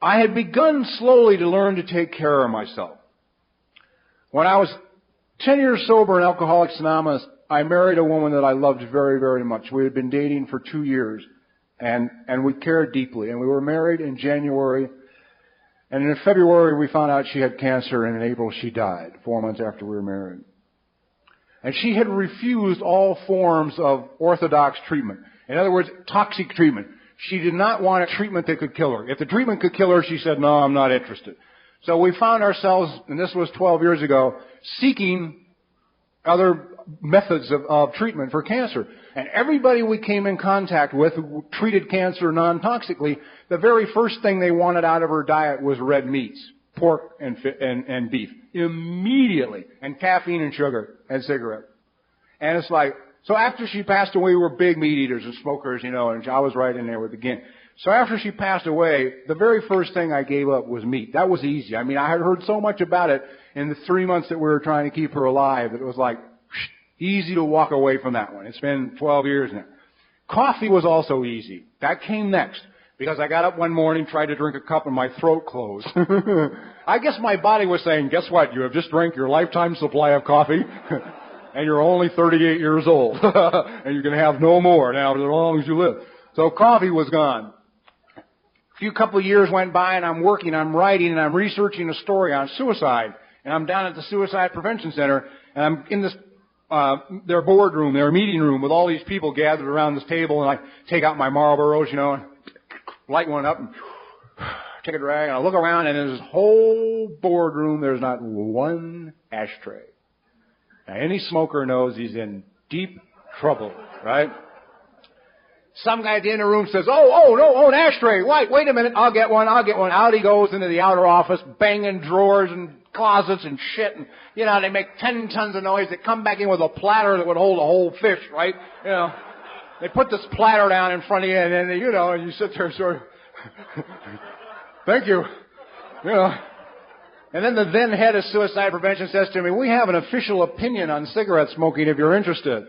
I had begun slowly to learn to take care of myself. When I was 10 years sober in Alcoholics Anonymous, I married a woman that I loved very, very much. We had been dating for 2 years, and we cared deeply. And we were married in January, and in February we found out she had cancer, and in April she died, 4 months after we were married. And she had refused all forms of orthodox treatment. In other words, toxic treatment. She did not want a treatment that could kill her. If the treatment could kill her, she said, no, I'm not interested. So we found ourselves, and this was 12 years ago, seeking other methods of treatment for cancer. And everybody we came in contact with who treated cancer non-toxically, the very first thing they wanted out of her diet was red meats, pork and beef. Immediately. And caffeine and sugar and cigarettes. And it's like, so after she passed away, we were big meat eaters and smokers, and I was right in there with the gang. So after she passed away, the very first thing I gave up was meat. That was easy. I mean, I had heard so much about it in the 3 months that we were trying to keep her alive that it was like, easy to walk away from that one. It's been 12 years now. Coffee was also easy. That came next. Because I got up one morning, tried to drink a cup, and my throat closed. I guess my body was saying, guess what? You have just drank your lifetime supply of coffee, and you're only 38 years old. And you can have no more now as long as you live. So coffee was gone. A couple of years went by, and I'm working, I'm writing, and I'm researching a story on suicide. And I'm down at the Suicide Prevention Center, and I'm in this their boardroom, their meeting room, with all these people gathered around this table, and I take out my Marlboros, and light one up, and take a drag, and I look around, and in this whole boardroom, there's not one ashtray. Now, any smoker knows he's in deep trouble, right? Some guy at the end of the room says, no, an ashtray. Wait a minute, I'll get one. Out he goes into the outer office, banging drawers and closets and shit, and, they make 10 tons of noise. They come back in with a platter that would hold a whole fish, right? They put this platter down in front of you, and then, and you sit there sort of, thank you, And then the then head of suicide prevention says to me, we have an official opinion on cigarette smoking if you're interested.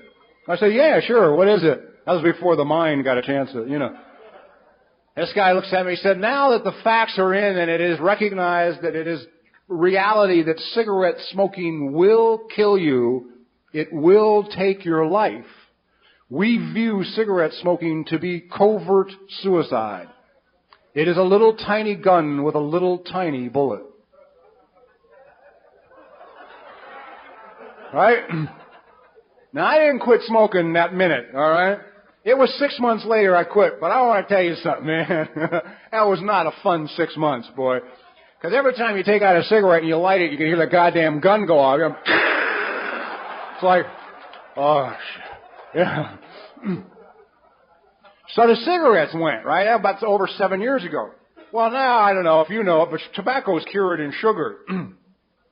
I said, yeah, sure, what is it? That was before the mind got a chance to, This guy looks at me, he said, now that the facts are in and it is recognized that it is reality that cigarette smoking will kill you, it will take your life, we view cigarette smoking to be covert suicide. It is a little tiny gun with a little tiny bullet. Right? Now, I didn't quit smoking that minute, all right? It was 6 months later I quit, but I want to tell you something, man. That was not a fun 6 months, boy. Because every time you take out a cigarette and you light it, you can hear the goddamn gun go off. It's like, oh, shit. Yeah. So the cigarettes went, right? That was about over 7 years ago. Well, now, I don't know if you know it, but tobacco is cured in sugar.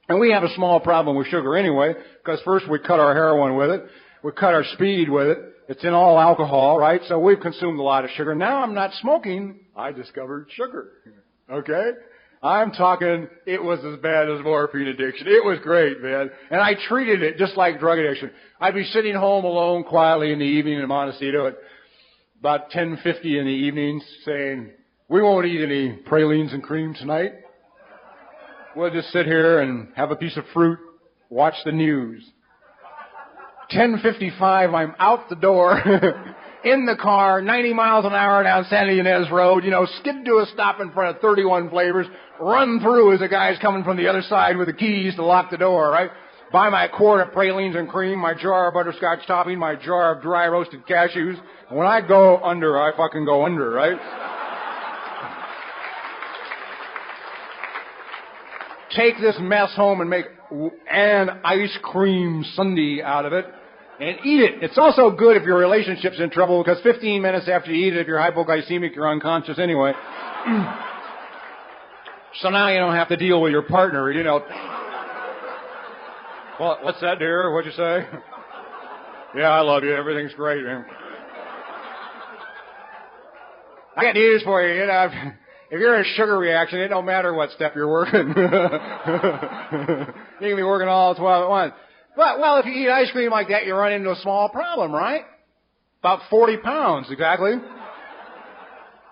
And we have a small problem with sugar anyway, because first we cut our heroin with it, we cut our speed with it, it's in all alcohol, right? So we've consumed a lot of sugar. Now I'm not smoking, I discovered sugar. Okay? I'm talking, it was as bad as morphine addiction. It was great, man. And I treated it just like drug addiction. I'd be sitting home alone quietly in the evening in Montecito at about 10:50 in the evenings saying, we won't eat any pralines and cream tonight. We'll just sit here and have a piece of fruit, watch the news. 10:55, I'm out the door, in the car, 90 miles an hour down San Ynez Road, skid to a stop in front of 31 Flavors, run through as the guy's coming from the other side with the keys to lock the door, right? Buy my quart of pralines and cream, my jar of butterscotch topping, my jar of dry roasted cashews. And when I go under, I fucking go under, right? Take this mess home and make an ice cream sundae out of it and eat it. It's also good if your relationship's in trouble because 15 minutes after you eat it, if you're hypoglycemic, you're unconscious anyway. So now you don't have to deal with your partner, Well, what's that, dear? What'd you say? Yeah, I love you. Everything's great, man. I got news for you. If you're in a sugar reaction, it don't matter what step you're working. You can be working all 12 at once. But, well, if you eat ice cream like that, you run into a small problem, right? About 40 pounds, exactly.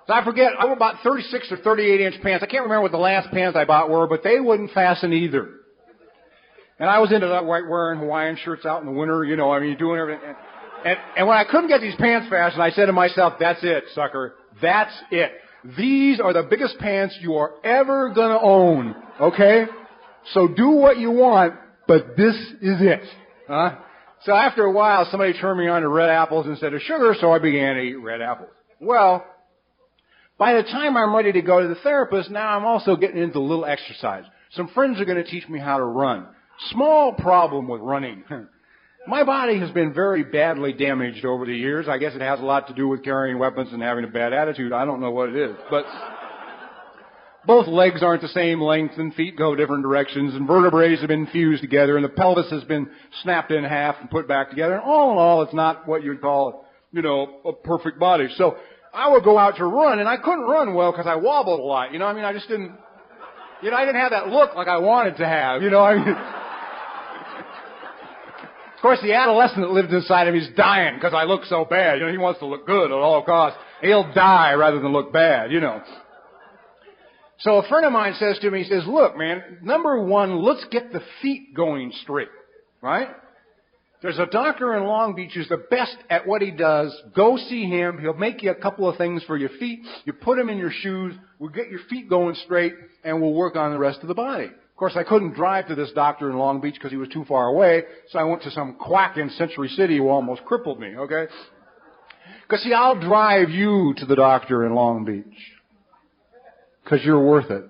So I forget, I wore about 36 or 38-inch pants. I can't remember what the last pants I bought were, but they wouldn't fasten either. And I was into that wearing Hawaiian shirts out in the winter, doing everything. And when I couldn't get these pants fastened, I said to myself, that's it, sucker. That's it. These are the biggest pants you are ever gonna own, okay? So do what you want, but this is it. So after a while, somebody turned me on to red apples instead of sugar, so I began to eat red apples. Well, by the time I'm ready to go to the therapist, now I'm also getting into a little exercise. Some friends are gonna teach me how to run. Small problem with running. My body has been very badly damaged over the years. I guess it has a lot to do with carrying weapons and having a bad attitude. I don't know what it is. But both legs aren't the same length and feet go different directions and vertebrae have been fused together and the pelvis has been snapped in half and put back together. And all in all, it's not what you'd call, a perfect body. So I would go out to run and I couldn't run well because I wobbled a lot. I just didn't, I didn't have that look like I wanted to have, Of course, the adolescent that lived inside of me is dying because I look so bad. He wants to look good at all costs. He'll die rather than look bad, So a friend of mine says to me, he says, look, man, number one, let's get the feet going straight, right? There's a doctor in Long Beach who's the best at what he does. Go see him. He'll make you a couple of things for your feet. You put them in your shoes. We'll get your feet going straight, and we'll work on the rest of the body. Of course, I couldn't drive to this doctor in Long Beach because he was too far away, so I went to some quack in Century City who almost crippled me, okay? Because, see, I'll drive you to the doctor in Long Beach because you're worth it.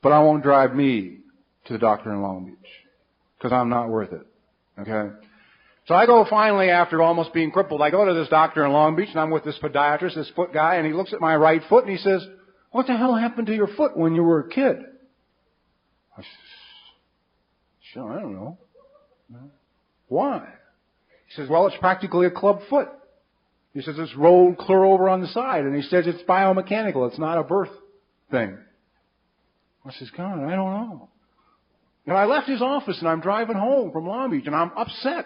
But I won't drive me to the doctor in Long Beach because I'm not worth it, okay? So I go finally, after almost being crippled, I go to this doctor in Long Beach, and I'm with this podiatrist, this foot guy, and he looks at my right foot, and he says, what the hell happened to your foot when you were a kid? I said, sure, I don't know. Why? He says, well, it's practically a club foot. He says, it's rolled clear over on the side. And he says, it's biomechanical. It's not a birth thing. I says, God, I don't know. And I left his office and I'm driving home from Long Beach and I'm upset.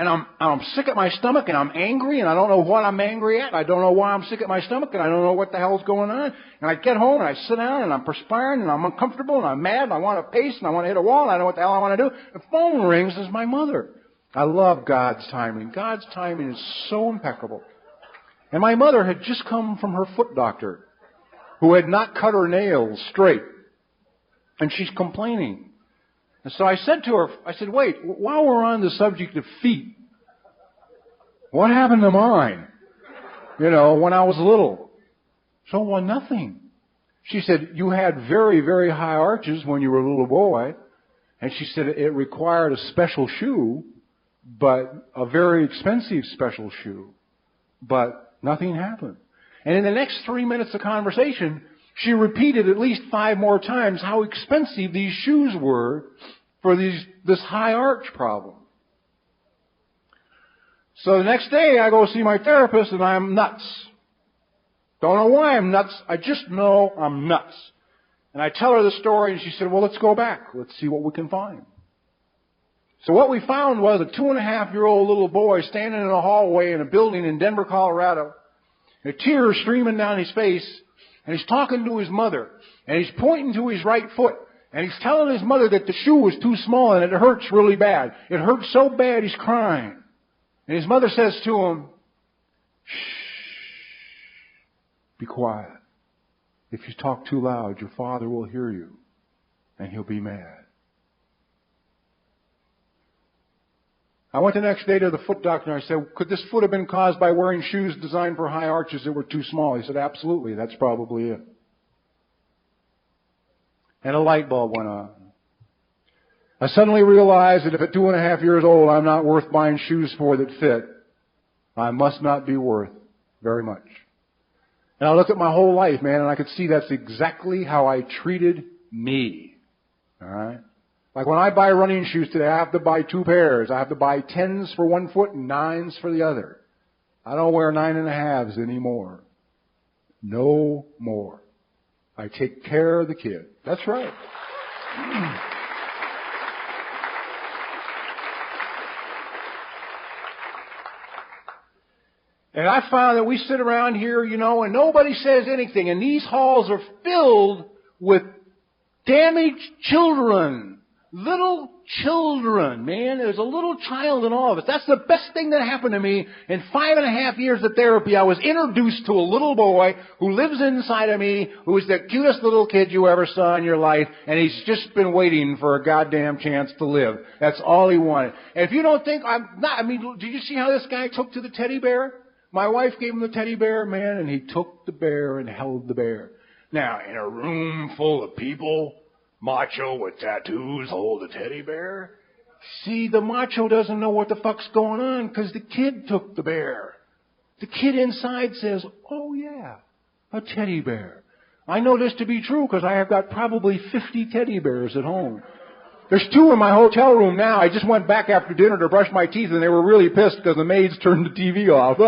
and I'm sick at my stomach, and I'm angry, and I don't know what I'm angry at. I don't know why I'm sick at my stomach, and I don't know what the hell's going on. And I get home, and I sit down, and I'm perspiring, and I'm uncomfortable, and I'm mad, and I want to pace, and I want to hit a wall, and I don't know what the hell I want to do. The phone rings. It's my mother. I love God's timing. God's timing is so impeccable. And my mother had just come from her foot doctor, who had not cut her nails straight. And she's complaining. And so I said to her, I said, wait, while we're on the subject of feet, what happened to mine? You know, when I was little. So, well, nothing. She said, you had very, very high arches when you were a little boy. And she said it required a special shoe, but a very expensive special shoe. But nothing happened. And in the next 3 minutes of conversation, she repeated at least 5 more times how expensive these shoes were for this high arch problem. So the next day I go see my therapist and I'm nuts. Don't know why I'm nuts. I just know I'm nuts. And I tell her the story and she said, well, let's go back. Let's see what we can find. So what we found was a 2.5-year-old little boy standing in a hallway in a building in Denver, Colorado. A tear streaming down his face. And he's talking to his mother. And he's pointing to his right foot. And he's telling his mother that the shoe was too small and it hurts really bad. It hurts so bad he's crying. And his mother says to him, shh, be quiet. If you talk too loud, your father will hear you. And he'll be mad. I went the next day to the foot doctor and I said, could this foot have been caused by wearing shoes designed for high arches that were too small? He said, absolutely, that's probably it. And a light bulb went on. I suddenly realized that if at 2.5 years old I'm not worth buying shoes for that fit, I must not be worth very much. And I looked at my whole life, man, and I could see that's exactly how I treated me. All right? Like when I buy running shoes today, I have to buy 2 pairs. I have to buy 10s for one foot and 9s for the other. I don't wear 9.5s anymore. No more. I take care of the kid. That's right. And I found that we sit around here, you know, and nobody says anything. And these halls are filled with damaged children. Little children, man. There's a little child in all of us. That's the best thing that happened to me. In 5.5 years of therapy, I was introduced to a little boy who lives inside of me, who is the cutest little kid you ever saw in your life, and he's just been waiting for a goddamn chance to live. That's all he wanted. And if you don't think I'm not, I mean, did you see how this guy took to the teddy bear? My wife gave him the teddy bear, man, and he took the bear and held the bear. Now, in a room full of people, macho with tattoos hold a teddy bear. See, the macho doesn't know what the fuck's going on because the kid took the bear. The kid inside says, oh yeah, a teddy bear. I know this to be true because I have got probably 50 teddy bears at home. There's 2 in my hotel room now. I just went back after dinner to brush my teeth and they were really pissed because the maids turned the TV off.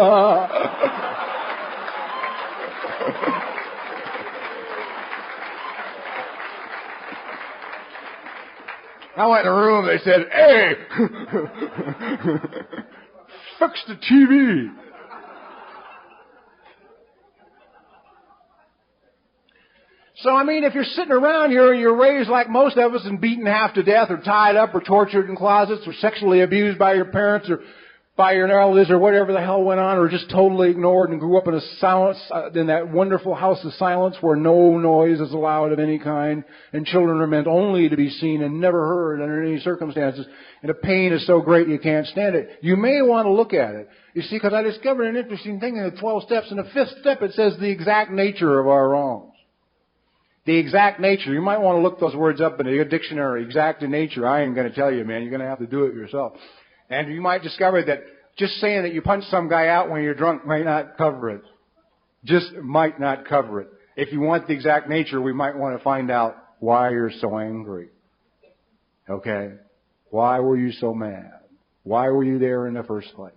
I went in the room, they said, hey, fix the TV. So, I mean, if you're sitting around here and you're raised like most of us and beaten half to death or tied up or tortured in closets or sexually abused by your parents or by your relatives or whatever the hell went on or just totally ignored and grew up in a silence, in that wonderful house of silence where no noise is allowed of any kind and children are meant only to be seen and never heard under any circumstances and the pain is so great you can't stand it. You may want to look at it. You see, because I discovered an interesting thing in the 12 steps. In the 5th step it says the exact nature of our wrongs. The exact nature. You might want to look those words up in a dictionary. Exact in nature. I ain't going to tell you, man. You're going to have to do it yourself. And you might discover that just saying that you punch some guy out when you're drunk might not cover it. Just might not cover it. If you want the exact nature, we might want to find out why you're so angry. Okay? Why were you so mad? Why were you there in the first place?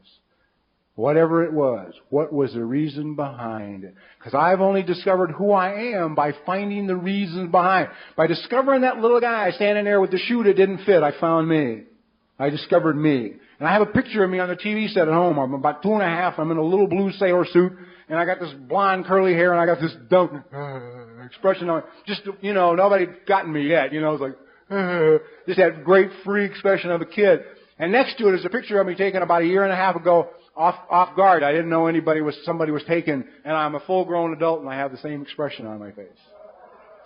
Whatever it was, what was the reason behind it? Because I've only discovered who I am by finding the reasons behind. By discovering that little guy standing there with the shoe that didn't fit, I found me. I discovered me. And I have a picture of me on the TV set at home. I'm about 2.5. I'm in a little blue sailor suit. And I got this blonde curly hair. And I got this dumb expression on it. Just, nobody gotten me yet. It's like, just that great free expression of a kid. And next to it is a picture of me taken about 1.5 years ago off guard. I didn't know somebody was taken. And I'm a full-grown adult and I have the same expression on my face.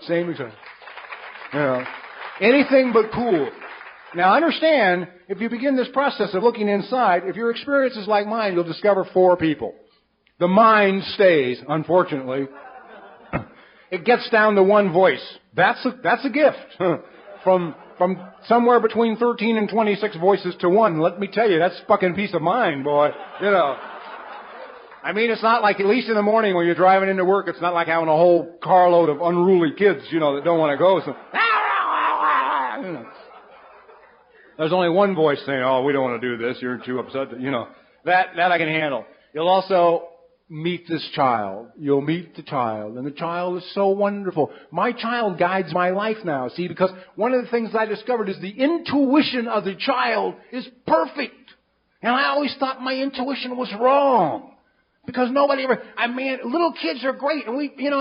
Same expression. Anything but cool. Now understand, if you begin this process of looking inside, if your experience is like mine, you'll discover 4 people. The mind stays, unfortunately. It gets down to 1 voice. That's a gift. From somewhere between 13 and 26 voices to 1. Let me tell you, that's fucking peace of mind, boy. I mean, it's not like, at least in the morning when you're driving into work, it's not like having a whole carload of unruly kids, that don't want to go. So, there's only 1 voice saying, oh, we don't want to do this, you're too upset. That I can handle. You'll also meet this child. You'll meet the child, and the child is so wonderful. My child guides my life now, see, because one of the things I discovered is the intuition of the child is perfect. And I always thought my intuition was wrong. Because nobody ever, little kids are great, and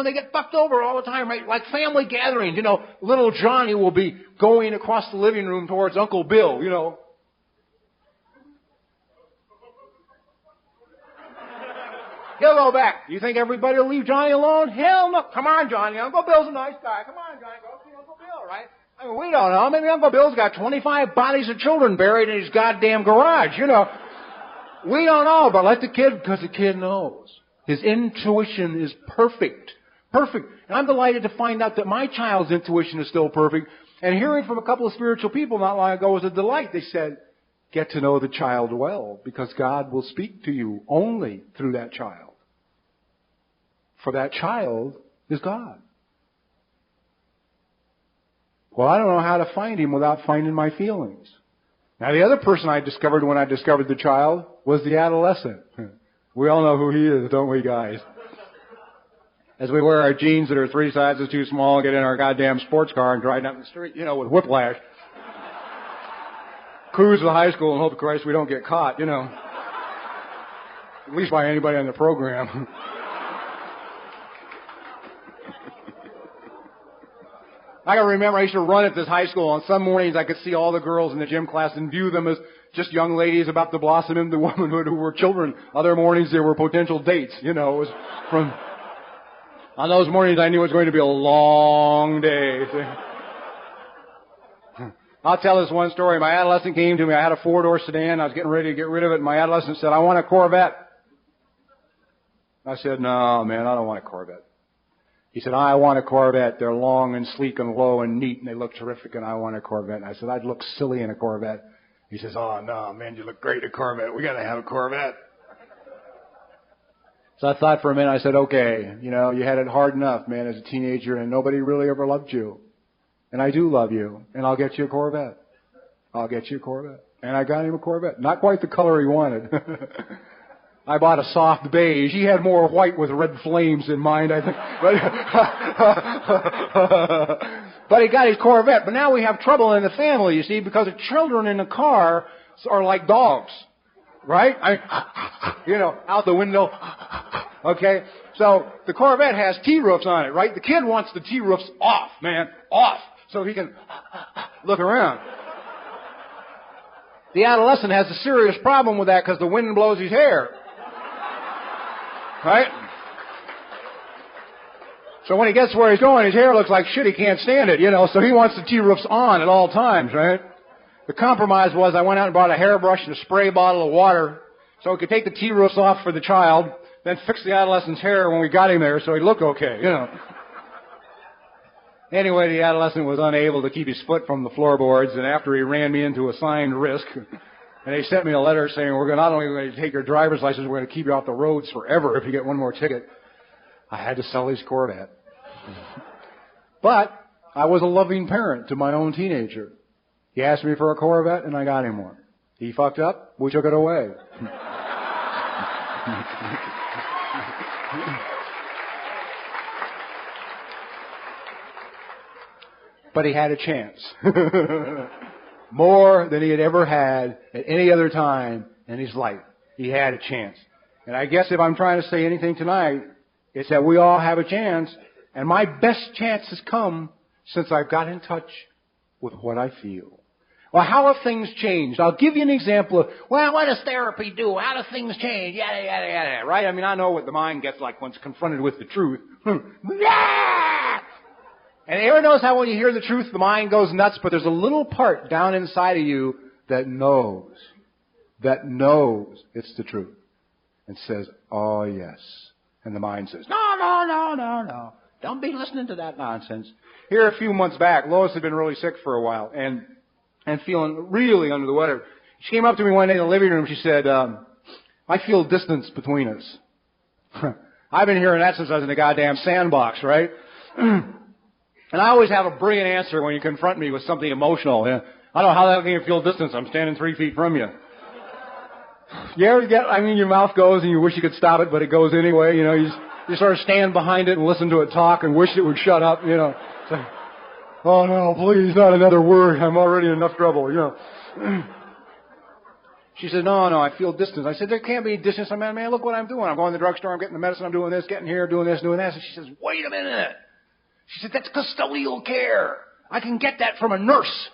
they get fucked over all the time, right? Like family gatherings, little Johnny will be going across the living room towards Uncle Bill, He'll go back. You think everybody will leave Johnny alone? Hell no. Come on, Johnny. Uncle Bill's a nice guy. Come on, Johnny. Go see Uncle Bill, right? We don't know. Maybe Uncle Bill's got 25 bodies of children buried in his goddamn garage, We don't know, but let the kid, because the kid knows. His intuition is perfect. Perfect. And I'm delighted to find out that my child's intuition is still perfect. And hearing from a couple of spiritual people not long ago was a delight. They said, get to know the child well, because God will speak to you only through that child. For that child is God. Well, I don't know how to find Him without finding my feelings. Now, the other person I discovered when I discovered the child was the adolescent. We all know who he is, don't we, guys? As we wear our jeans that are 3 sizes too small, get in our goddamn sports car and drive down the street, with whiplash. Cruise to high school and hope to Christ we don't get caught, At least by anybody on the program. I can remember I used to run at this high school. On some mornings I could see all the girls in the gym class and view them as just young ladies about to blossom into womanhood who were children. Other mornings they were potential dates. It was from... On those mornings I knew it was going to be a long day. I'll tell this one story. My adolescent came to me. I had a 4-door sedan. I was getting ready to get rid of it. And my adolescent said, I want a Corvette. I said, no, man, I don't want a Corvette. He said, I want a Corvette. They're long and sleek and low and neat, and they look terrific, and I want a Corvette. And I said, I'd look silly in a Corvette. He says, oh, no, man, you look great in a Corvette. We got to have a Corvette. So I thought for a minute. I said, okay, you had it hard enough, man, as a teenager, and nobody really ever loved you. And I do love you, and I'll get you a Corvette. I'll get you a Corvette. And I got him a Corvette. Not quite the color he wanted. I bought a soft beige. He had more white with red flames in mind, I think. But he got his Corvette. But now we have trouble in the family, you see, because the children in the car are like dogs. Right? Out the window. Okay? So the Corvette has T-roofs on it, right? The kid wants the T-roofs off, man. Off. So he can look around. The adolescent has a serious problem with that because the wind blows his hair. Right? So when he gets where he's going, his hair looks like shit. He can't stand it, so he wants the T-roofs on at all times, right? The compromise was I went out and bought a hairbrush and a spray bottle of water so we could take the T-roofs off for the child, then fix the adolescent's hair when we got him there so he'd look okay, Anyway, the adolescent was unable to keep his foot from the floorboards, and after he ran me into a signed risk, and they sent me a letter saying, we're not only going to take your driver's license, we're going to keep you off the roads forever if you get one more ticket. I had to sell his Corvette. But I was a loving parent to my own teenager. He asked me for a Corvette, and I got him one. He fucked up. We took it away. But he had a chance. More than he had ever had at any other time in his life. He had a chance. And I guess if I'm trying to say anything tonight, it's that we all have a chance. And my best chance has come since I've got in touch with what I feel. Well, how have things changed? I'll give you an example of, well, what does therapy do? How do things change? Yada, yada, yada. Right? I mean, I know what the mind gets like when it's confronted with the truth. And everyone knows how when you hear the truth, the mind goes nuts, but there's a little part down inside of you that knows it's the truth. And says, oh yes. And the mind says, no. Don't be listening to that nonsense. Here a few months back, Lois had been really sick for a while and feeling really under the weather. She came up to me one day in the living room. She said, I feel distance between us. I've been hearing that since I was in the goddamn sandbox, right? And I always have a brilliant answer when you confront me with something emotional. I don't know how that can feel distance. I'm standing 3 feet from you. You ever your mouth goes and you wish you could stop it, but it goes anyway. You sort of stand behind it and listen to it talk and wish it would shut up, It's like, oh no, please, not another word. I'm already in enough trouble, She said, no, I feel distance. I said, there can't be distance. Man, look what I'm doing. I'm going to the drugstore, I'm getting the medicine, I'm doing this, getting here, doing this, doing that. And she says, wait a minute. She said, that's custodial care. I can get that from a nurse.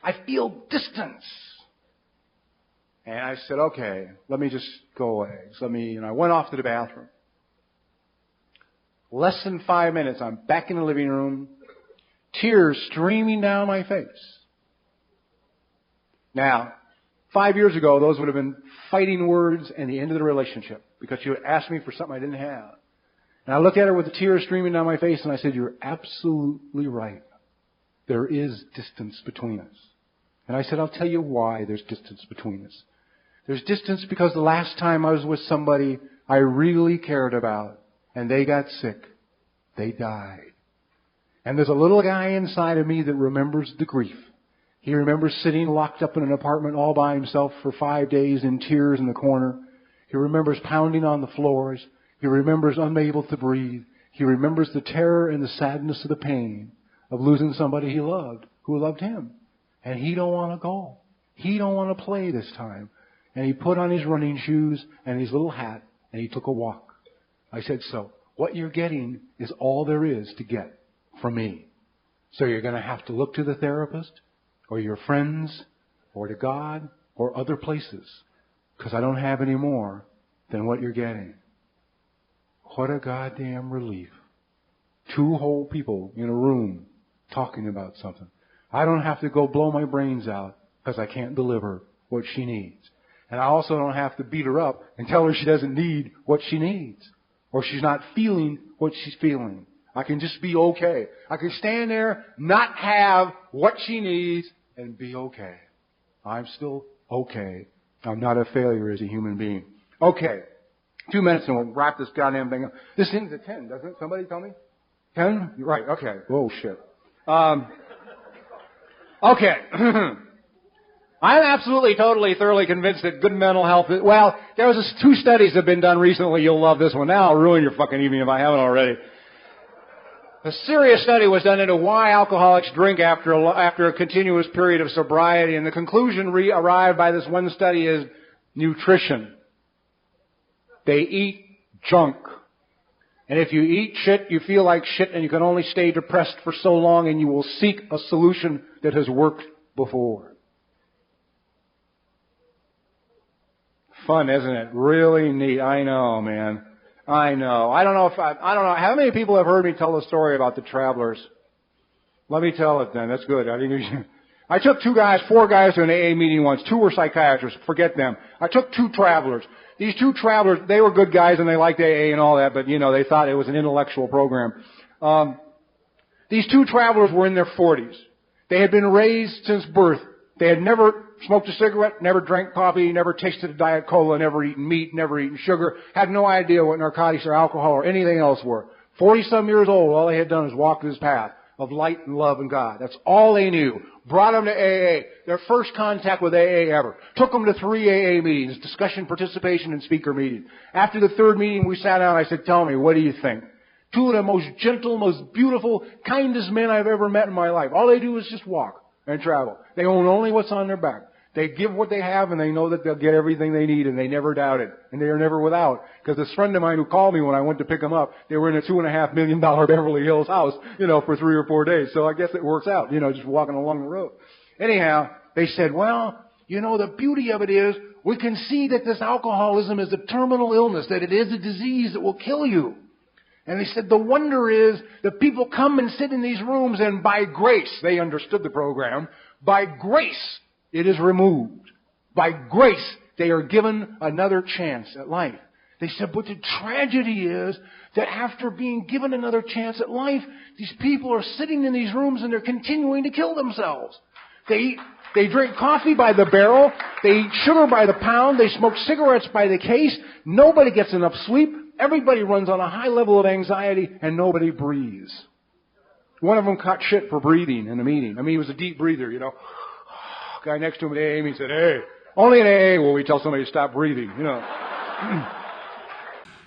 I feel distance. And I said, okay, let me just go away. So I went off to the bathroom. Less than 5 minutes, I'm back in the living room, tears streaming down my face. Now, 5 years ago, those would have been fighting words and the end of the relationship because she would ask me for something I didn't have. And I looked at her with the tears streaming down my face and I said, you're absolutely right. There is distance between us. And I said, I'll tell you why there's distance between us. There's distance because the last time I was with somebody I really cared about and they got sick, they died. And there's a little guy inside of me that remembers the grief. He remembers sitting locked up in an apartment all by himself for 5 days in tears in the corner. He remembers pounding on the floors. He remembers unable to breathe. He remembers the terror and the sadness of the pain of losing somebody he loved, who loved him. And he don't want to go. He don't want to play this time. And he put on his running shoes and his little hat and he took a walk. I said, so what you're getting is all there is to get from me. So you're going to have to look to the therapist or your friends or to God or other places because I don't have any more than what you're getting. What a goddamn relief. 2 whole people in a room talking about something. I don't have to go blow my brains out because I can't deliver what she needs. And I also don't have to beat her up and tell her she doesn't need what she needs or she's not feeling what she's feeling. I can just be okay. I can stand there, not have what she needs, and be okay. I'm still okay. I'm not a failure as a human being. Okay. 2 minutes and we'll wrap this goddamn thing up. This thing's at 10, doesn't it? Somebody tell me? 10? Right, okay. Oh, shit. Okay. I'm absolutely, totally, thoroughly convinced that good mental health is, well, there was 2 studies that have been done recently. You'll love this one. Now I'll ruin your fucking evening if I haven't already. A serious study was done into why alcoholics drink after a continuous period of sobriety, and the conclusion arrived by this one study is nutrition. They eat junk. And if you eat shit, you feel like shit, and you can only stay depressed for so long, and you will seek a solution that has worked before. Fun, isn't it? Really neat. I know, man. I know. I don't know how many people have heard me tell the story about the travelers. Let me tell it then. That's good. I took 4 guys to an AA meeting once. 2 were psychiatrists. Forget them. I took 2 travelers. These 2 travelers, they were good guys and they liked AA and all that, but they thought it was an intellectual program. These 2 travelers were in their 40s. They had been raised since birth. They had never smoked a cigarette, never drank coffee, never tasted a Diet Cola, never eaten meat, never eaten sugar, had no idea what narcotics or alcohol or anything else were. 40-some years old, all they had done was walk this path of light and love and God. That's all they knew. Brought them to AA. Their first contact with AA ever. Took them to 3 AA meetings, discussion, participation, and speaker meetings. After the 3rd meeting, we sat down and I said, tell me, what do you think? 2 of the most gentle, most beautiful, kindest men I've ever met in my life. All they do is just walk. and travel. They own only what's on their back. They give what they have, and they know that they'll get everything they need, and they never doubt it. And they are never without. Because this friend of mine who called me when I went to pick them up, they were in a $2.5 million Beverly Hills house, for 3 or 4 days. So I guess it works out, just walking along the road. Anyhow, they said, well, the beauty of it is we can see that this alcoholism is a terminal illness, that it is a disease that will kill you. And they said the wonder is that people come and sit in these rooms, and by grace, they understood the program, by grace, it is removed. By grace, they are given another chance at life. They said, but the tragedy is that after being given another chance at life, these people are sitting in these rooms and they're continuing to kill themselves. They drink coffee by the barrel. They eat sugar by the pound. They smoke cigarettes by the case. Nobody gets enough sleep. Everybody runs on a high level of anxiety, and nobody breathes. One of them caught shit for breathing in a meeting. He was a deep breather, Guy next to him at AA, he said, hey, only in AA will we tell somebody to stop breathing,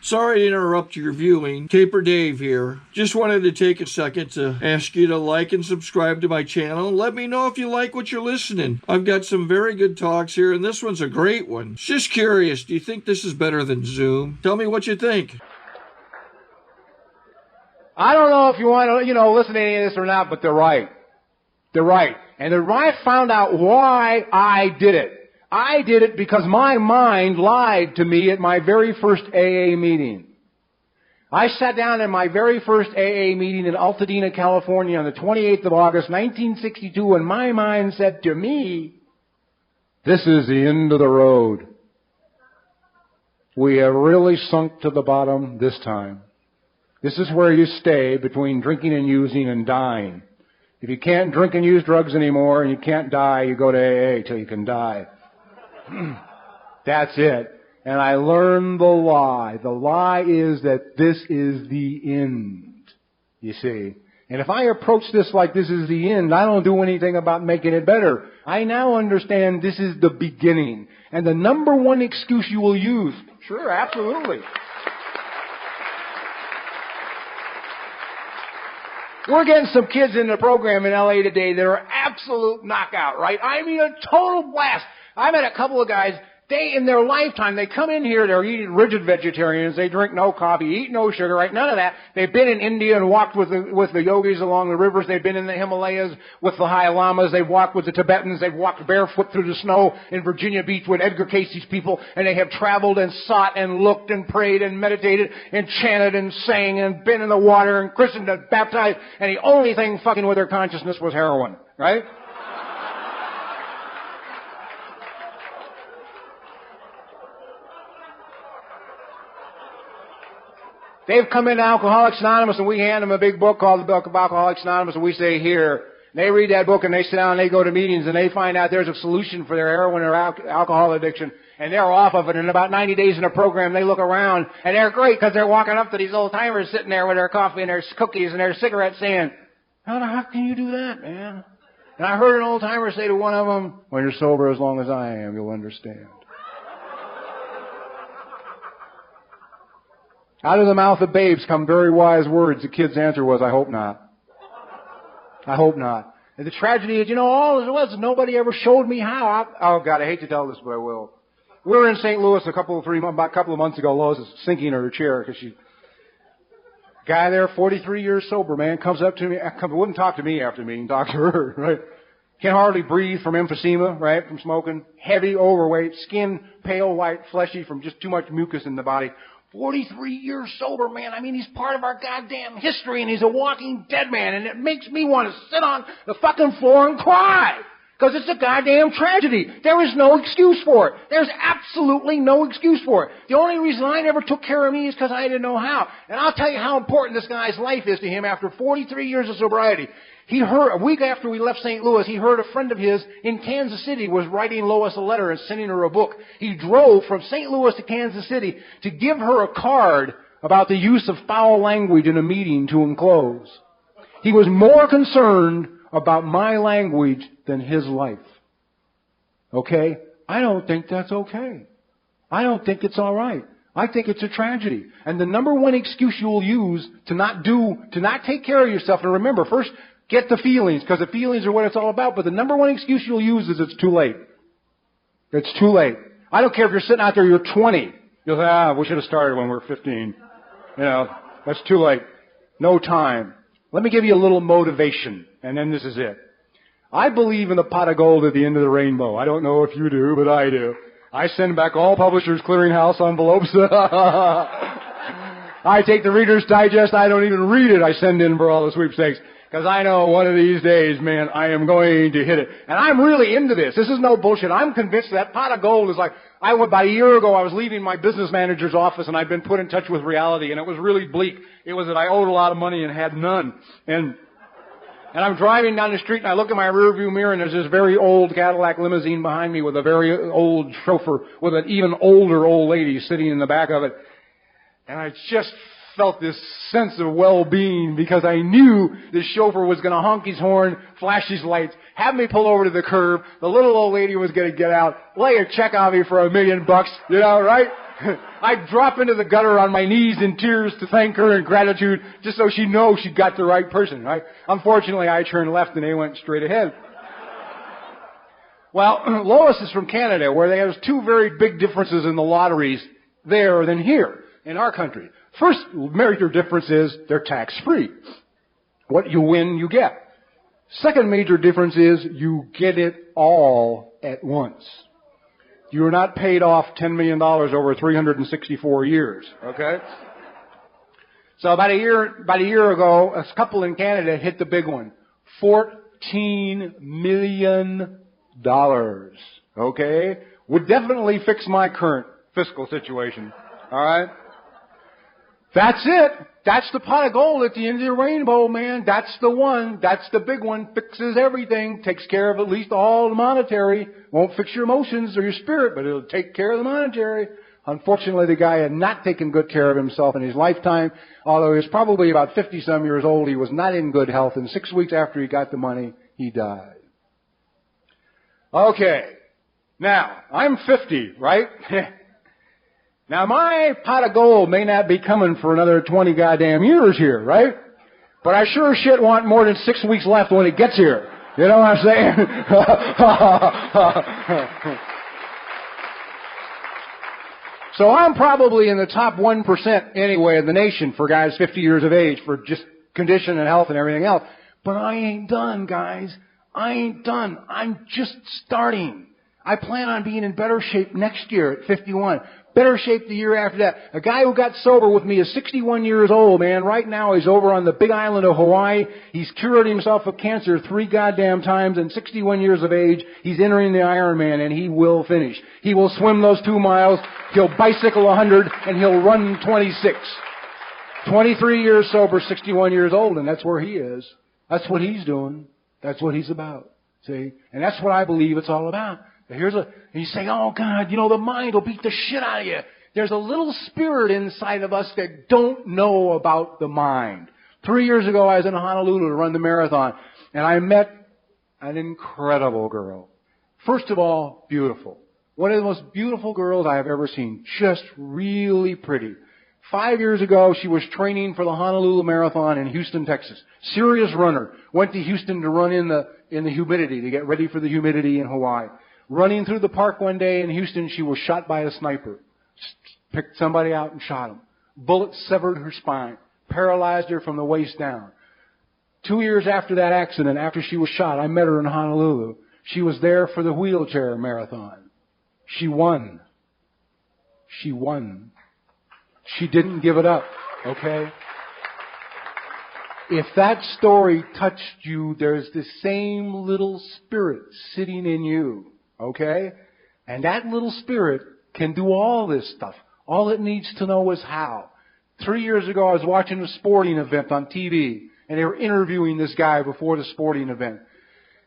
Sorry to interrupt your viewing. Taper Dave here. Just wanted to take a second to ask you to like and subscribe to my channel. Let me know if you like what you're listening. I've got some very good talks here, and this one's a great one. Just curious, do you think this is better than Zoom? Tell me what you think. I don't know if you want to, listen to any of this or not, but they're right. They're right. And I found out why I did it. I did it because my mind lied to me at my very first AA meeting. I sat down in my very first AA meeting in Altadena, California on the 28th of August, 1962, and my mind said to me, this is the end of the road. We have really sunk to the bottom this time. This is where you stay between drinking and using and dying. If you can't drink and use drugs anymore and you can't die, you go to AA till you can die. That's it. And I learned the lie. The lie is that this is the end, you see. And if I approach this like this is the end, I don't do anything about making it better. I now understand this is the beginning. And the number one excuse you will use, sure, absolutely. We're getting some kids in the program in LA today that are absolute knockout, right? A total blast. I met a couple of guys, in their lifetime, they come in here, they're eating rigid vegetarians, they drink no coffee, eat no sugar, right? None of that. They've been in India and walked with the yogis along the rivers. They've been in the Himalayas with the high lamas. They've walked with the Tibetans. They've walked barefoot through the snow in Virginia Beach with Edgar Casey's people. And they have traveled and sought and looked and prayed and meditated and chanted and sang and been in the water and christened and baptized. And the only thing fucking with their consciousness was heroin, right? They've come into Alcoholics Anonymous, and we hand them a big book called the Book of Alcoholics Anonymous, and we say, here. And they read that book, and they sit down, and they go to meetings, and they find out there's a solution for their heroin or alcohol addiction, and they're off of it. And in about 90 days in a program, they look around, and they're great, because they're walking up to these old-timers sitting there with their coffee and their cookies and their cigarettes saying, how the heck can you do that, man? And I heard an old-timer say to one of them, when you're sober as long as I am, you'll understand. Out of the mouth of babes come very wise words. The kid's answer was, I hope not. I hope not. And the tragedy is, all it was, nobody ever showed me how. Oh, God, I hate to tell this, but I will. We were in St. Louis about a couple of months ago. Lois is sinking in her chair because guy there, 43 years sober, man, comes up to me, wouldn't talk to me after the meeting, talk to her, right? Can hardly breathe from emphysema, right, from smoking. Heavy, overweight, skin pale, white, fleshy from just too much mucus in the body. 43 years sober, man. He's part of our goddamn history, and he's a walking dead man, and it makes me want to sit on the fucking floor and cry. Because it's a goddamn tragedy. There is no excuse for it. There's absolutely no excuse for it. The only reason I never took care of me is because I didn't know how. And I'll tell you how important this guy's life is to him after 43 years of sobriety. He heard, a week after we left St. Louis, he heard a friend of his in Kansas City was writing Lois a letter and sending her a book. He drove from St. Louis to Kansas City to give her a card about the use of foul language in a meeting to enclose. He was more concerned about my language than his life. Okay? I don't think that's okay. I don't think it's all right. I think it's a tragedy. And the number one excuse you will use to not take care of yourself, and remember, first, Get the feelings, because the feelings are what it's all about. But the number one excuse you'll use is it's too late. It's too late. I don't care if you're sitting out there, you're 20. You'll say, we should have started when we were 15. That's too late. No time. Let me give you a little motivation, and then this is it. I believe in the pot of gold at the end of the rainbow. I don't know if you do, but I do. I send back all Publishers Clearinghouse envelopes. I take the Reader's Digest. I don't even read it. I send in for all the sweepstakes. Because I know one of these days, man, I am going to hit it. And I'm really into this. This is no bullshit. I'm convinced that pot of gold is like, about a year ago, I was leaving my business manager's office and I'd been put in touch with reality, and it was really bleak. It was that I owed a lot of money and had none. And I'm driving down the street and I look in my rearview mirror and there's this very old Cadillac limousine behind me with a very old chauffeur with an even older old lady sitting in the back of it. And I just felt this sense of well-being because I knew this chauffeur was going to honk his horn, flash his lights, have me pull over to the curb. The little old lady was going to get out, lay a check on me for $1 million, right? I'd drop into the gutter on my knees in tears to thank her in gratitude just so she knows she got the right person, right? Unfortunately, I turned left and they went straight ahead. Well, Lois is from Canada, where there's two very big differences in the lotteries there than here in our country. First major difference is they're tax-free. What you win, you get. Second major difference is you get it all at once. You're not paid off $10 million over 364 years, okay? So about a year ago, a couple in Canada hit the big one. $14 million, okay? Would definitely fix my current fiscal situation, all right? That's it. That's the pot of gold at the end of the rainbow, man. That's the one. That's the big one. Fixes everything. Takes care of at least all the monetary. Won't fix your emotions or your spirit, but it'll take care of the monetary. Unfortunately, the guy had not taken good care of himself in his lifetime. Although he was probably about 50-some years old, he was not in good health. And 6 weeks after he got the money, he died. Okay. Now, I'm 50, right? Now, my pot of gold may not be coming for another 20 goddamn years here, right? But I sure shit want more than 6 weeks left when it gets here. You know what I'm saying? So I'm probably in the top 1% anyway of the nation for guys 50 years of age for just condition and health and everything else. But I ain't done, guys. I ain't done. I'm just starting. I plan on being in better shape next year at 51. Better shape the year after that. A guy who got sober with me is 61 years old, man. Right now he's over on the big island of Hawaii. He's cured himself of cancer 3 goddamn times, and 61 years of age, he's entering the Ironman, and he will finish. He will swim those 2 miles, he'll bicycle 100, and he'll run 26. 23 years sober, 61 years old, and that's where he is. That's what he's doing. That's what he's about. See? And that's what I believe it's all about. And you say, oh God, the mind will beat the shit out of you. There's a little spirit inside of us that don't know about the mind. 3 years ago, I was in Honolulu to run the marathon, and I met an incredible girl. First of all, beautiful. One of the most beautiful girls I have ever seen. Just really pretty. 5 years ago, she was training for the Honolulu Marathon in Houston, Texas. Serious runner. Went to Houston to run in the humidity, to get ready for the humidity in Hawaii. Running through the park one day in Houston, she was shot by a sniper. Picked somebody out and shot him. Bullet severed her spine. Paralyzed her from the waist down. 2 years after that accident, after she was shot, I met her in Honolulu. She was there for the wheelchair marathon. She won. She won. She didn't give it up, okay? If that story touched you, there's the same little spirit sitting in you. Okay? And that little spirit can do all this stuff. All it needs to know is how. 3 years ago, I was watching a sporting event on TV, and they were interviewing this guy before the sporting event.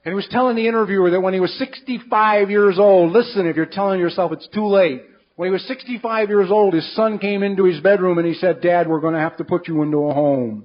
And he was telling the interviewer that when he was 65 years old, listen, if you're telling yourself it's too late, when he was 65 years old, his son came into his bedroom and he said, Dad, we're going to have to put you into a home.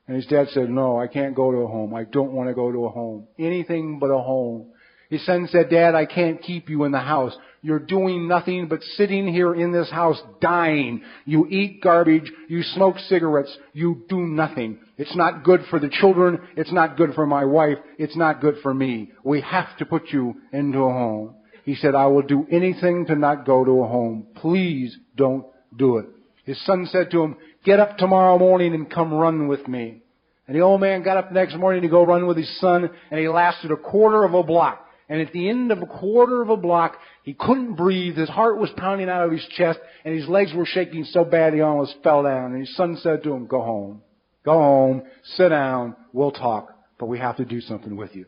And his dad said, no, I can't go to a home. I don't want to go to a home. Anything but a home. His son said, Dad, I can't keep you in the house. You're doing nothing but sitting here in this house dying. You eat garbage. You smoke cigarettes. You do nothing. It's not good for the children. It's not good for my wife. It's not good for me. We have to put you into a home. He said, I will do anything to not go to a home. Please don't do it. His son said to him, get up tomorrow morning and come run with me. And the old man got up the next morning to go run with his son, and he lasted a quarter of a block. And at the end of a quarter of a block, he couldn't breathe. His heart was pounding out of his chest, and his legs were shaking so bad he almost fell down. And his son said to him, go home. Go home. Sit down. We'll talk. But we have to do something with you.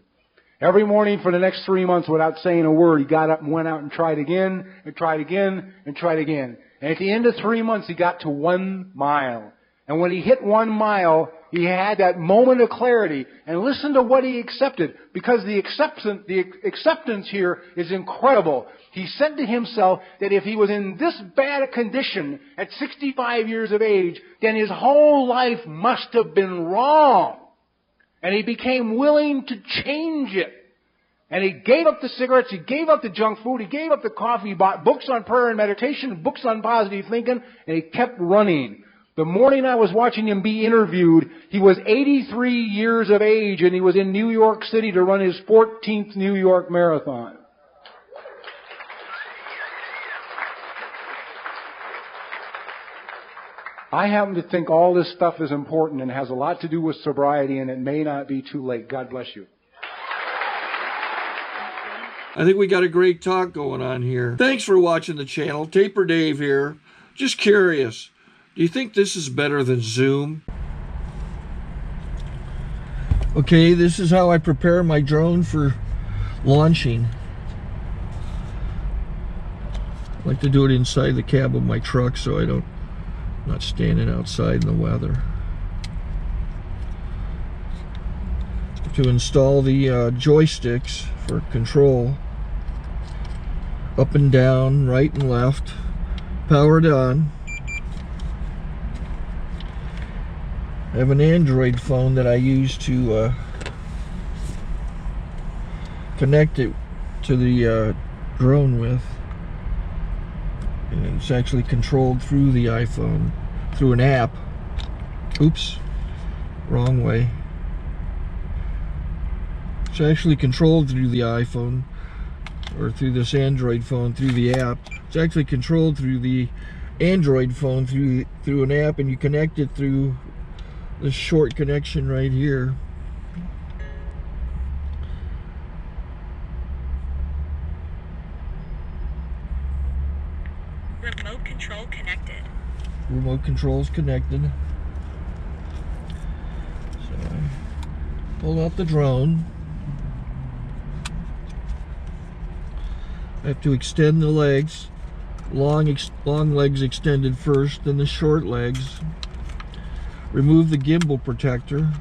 Every morning for the next 3 months, without saying a word, he got up and went out and tried again, and tried again, and tried again. And at the end of 3 months, he got to 1 mile. And when he hit 1 mile, he had that moment of clarity. And listen to what he accepted, because the acceptance here is incredible. He said to himself that if he was in this bad a condition at 65 years of age, then his whole life must have been wrong. And he became willing to change it. And he gave up the cigarettes, he gave up the junk food, he gave up the coffee, he bought books on prayer and meditation, books on positive thinking, and he kept running. The morning I was watching him be interviewed, he was 83 years of age, and he was in New York City to run his 14th New York Marathon. I happen to think all this stuff is important and has a lot to do with sobriety, and it may not be too late. God bless you. I think we got a great talk going on here. Thanks for watching the channel. Taper Dave here. Just curious, do you think this is better than Zoom? Okay, this is how I prepare my drone for launching. I like to do it inside the cab of my truck so I'm not standing outside in the weather. To install the joysticks for control, up and down, right and left, powered on. I have an Android phone that I use to connect it to the drone with. And it's actually controlled through the iPhone, through an app. Oops, wrong way. It's actually controlled through the iPhone, or through this Android phone, through the app. It's actually controlled through the Android phone, through an app, and you connect it through this short connection right here. Remote control connected. Remote control's connected. So I pull out the drone. I have to extend the legs. Long legs extended first, then the short legs. Remove the gimbal protector.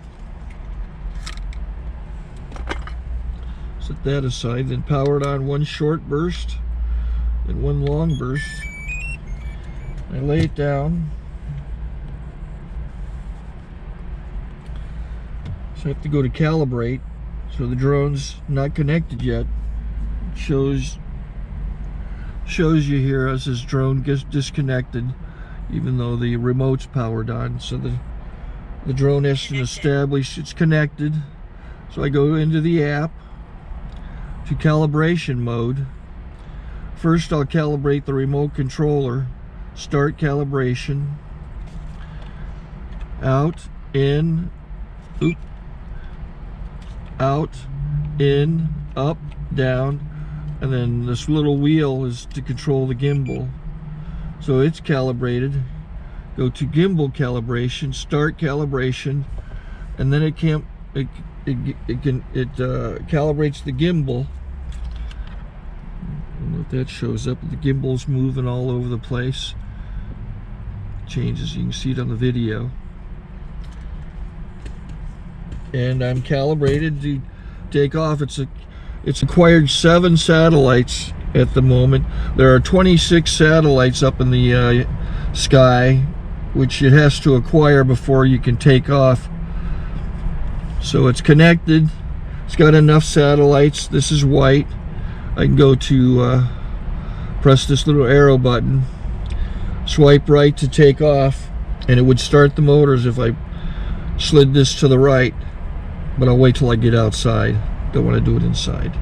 Set that aside, then power it on one short burst and one long burst. I lay it down. So I have to go to calibrate. So the drone's not connected yet. It shows you here as this drone gets disconnected, even though the remote's powered on. So the drone has to establish it's connected. So I go into the app to calibration mode. First I'll calibrate the remote controller. Start calibration. Out, in, oop, out, in, up, down, and then this little wheel is to control the gimbal. So it's calibrated. Go to gimbal calibration, start calibration, and then it calibrates the gimbal. I don't know if that shows up. The gimbal's moving all over the place. Changes, you can see it on the video. And I'm calibrated to take off. It's acquired 7 satellites at the moment. There are 26 satellites up in the sky, which it has to acquire before you can take off. So it's connected. It's got enough satellites. This is white. I can go to press this little arrow button, swipe right to take off, and it would start the motors if I slid this to the right, but I'll wait till I get outside. Don't want to do it inside.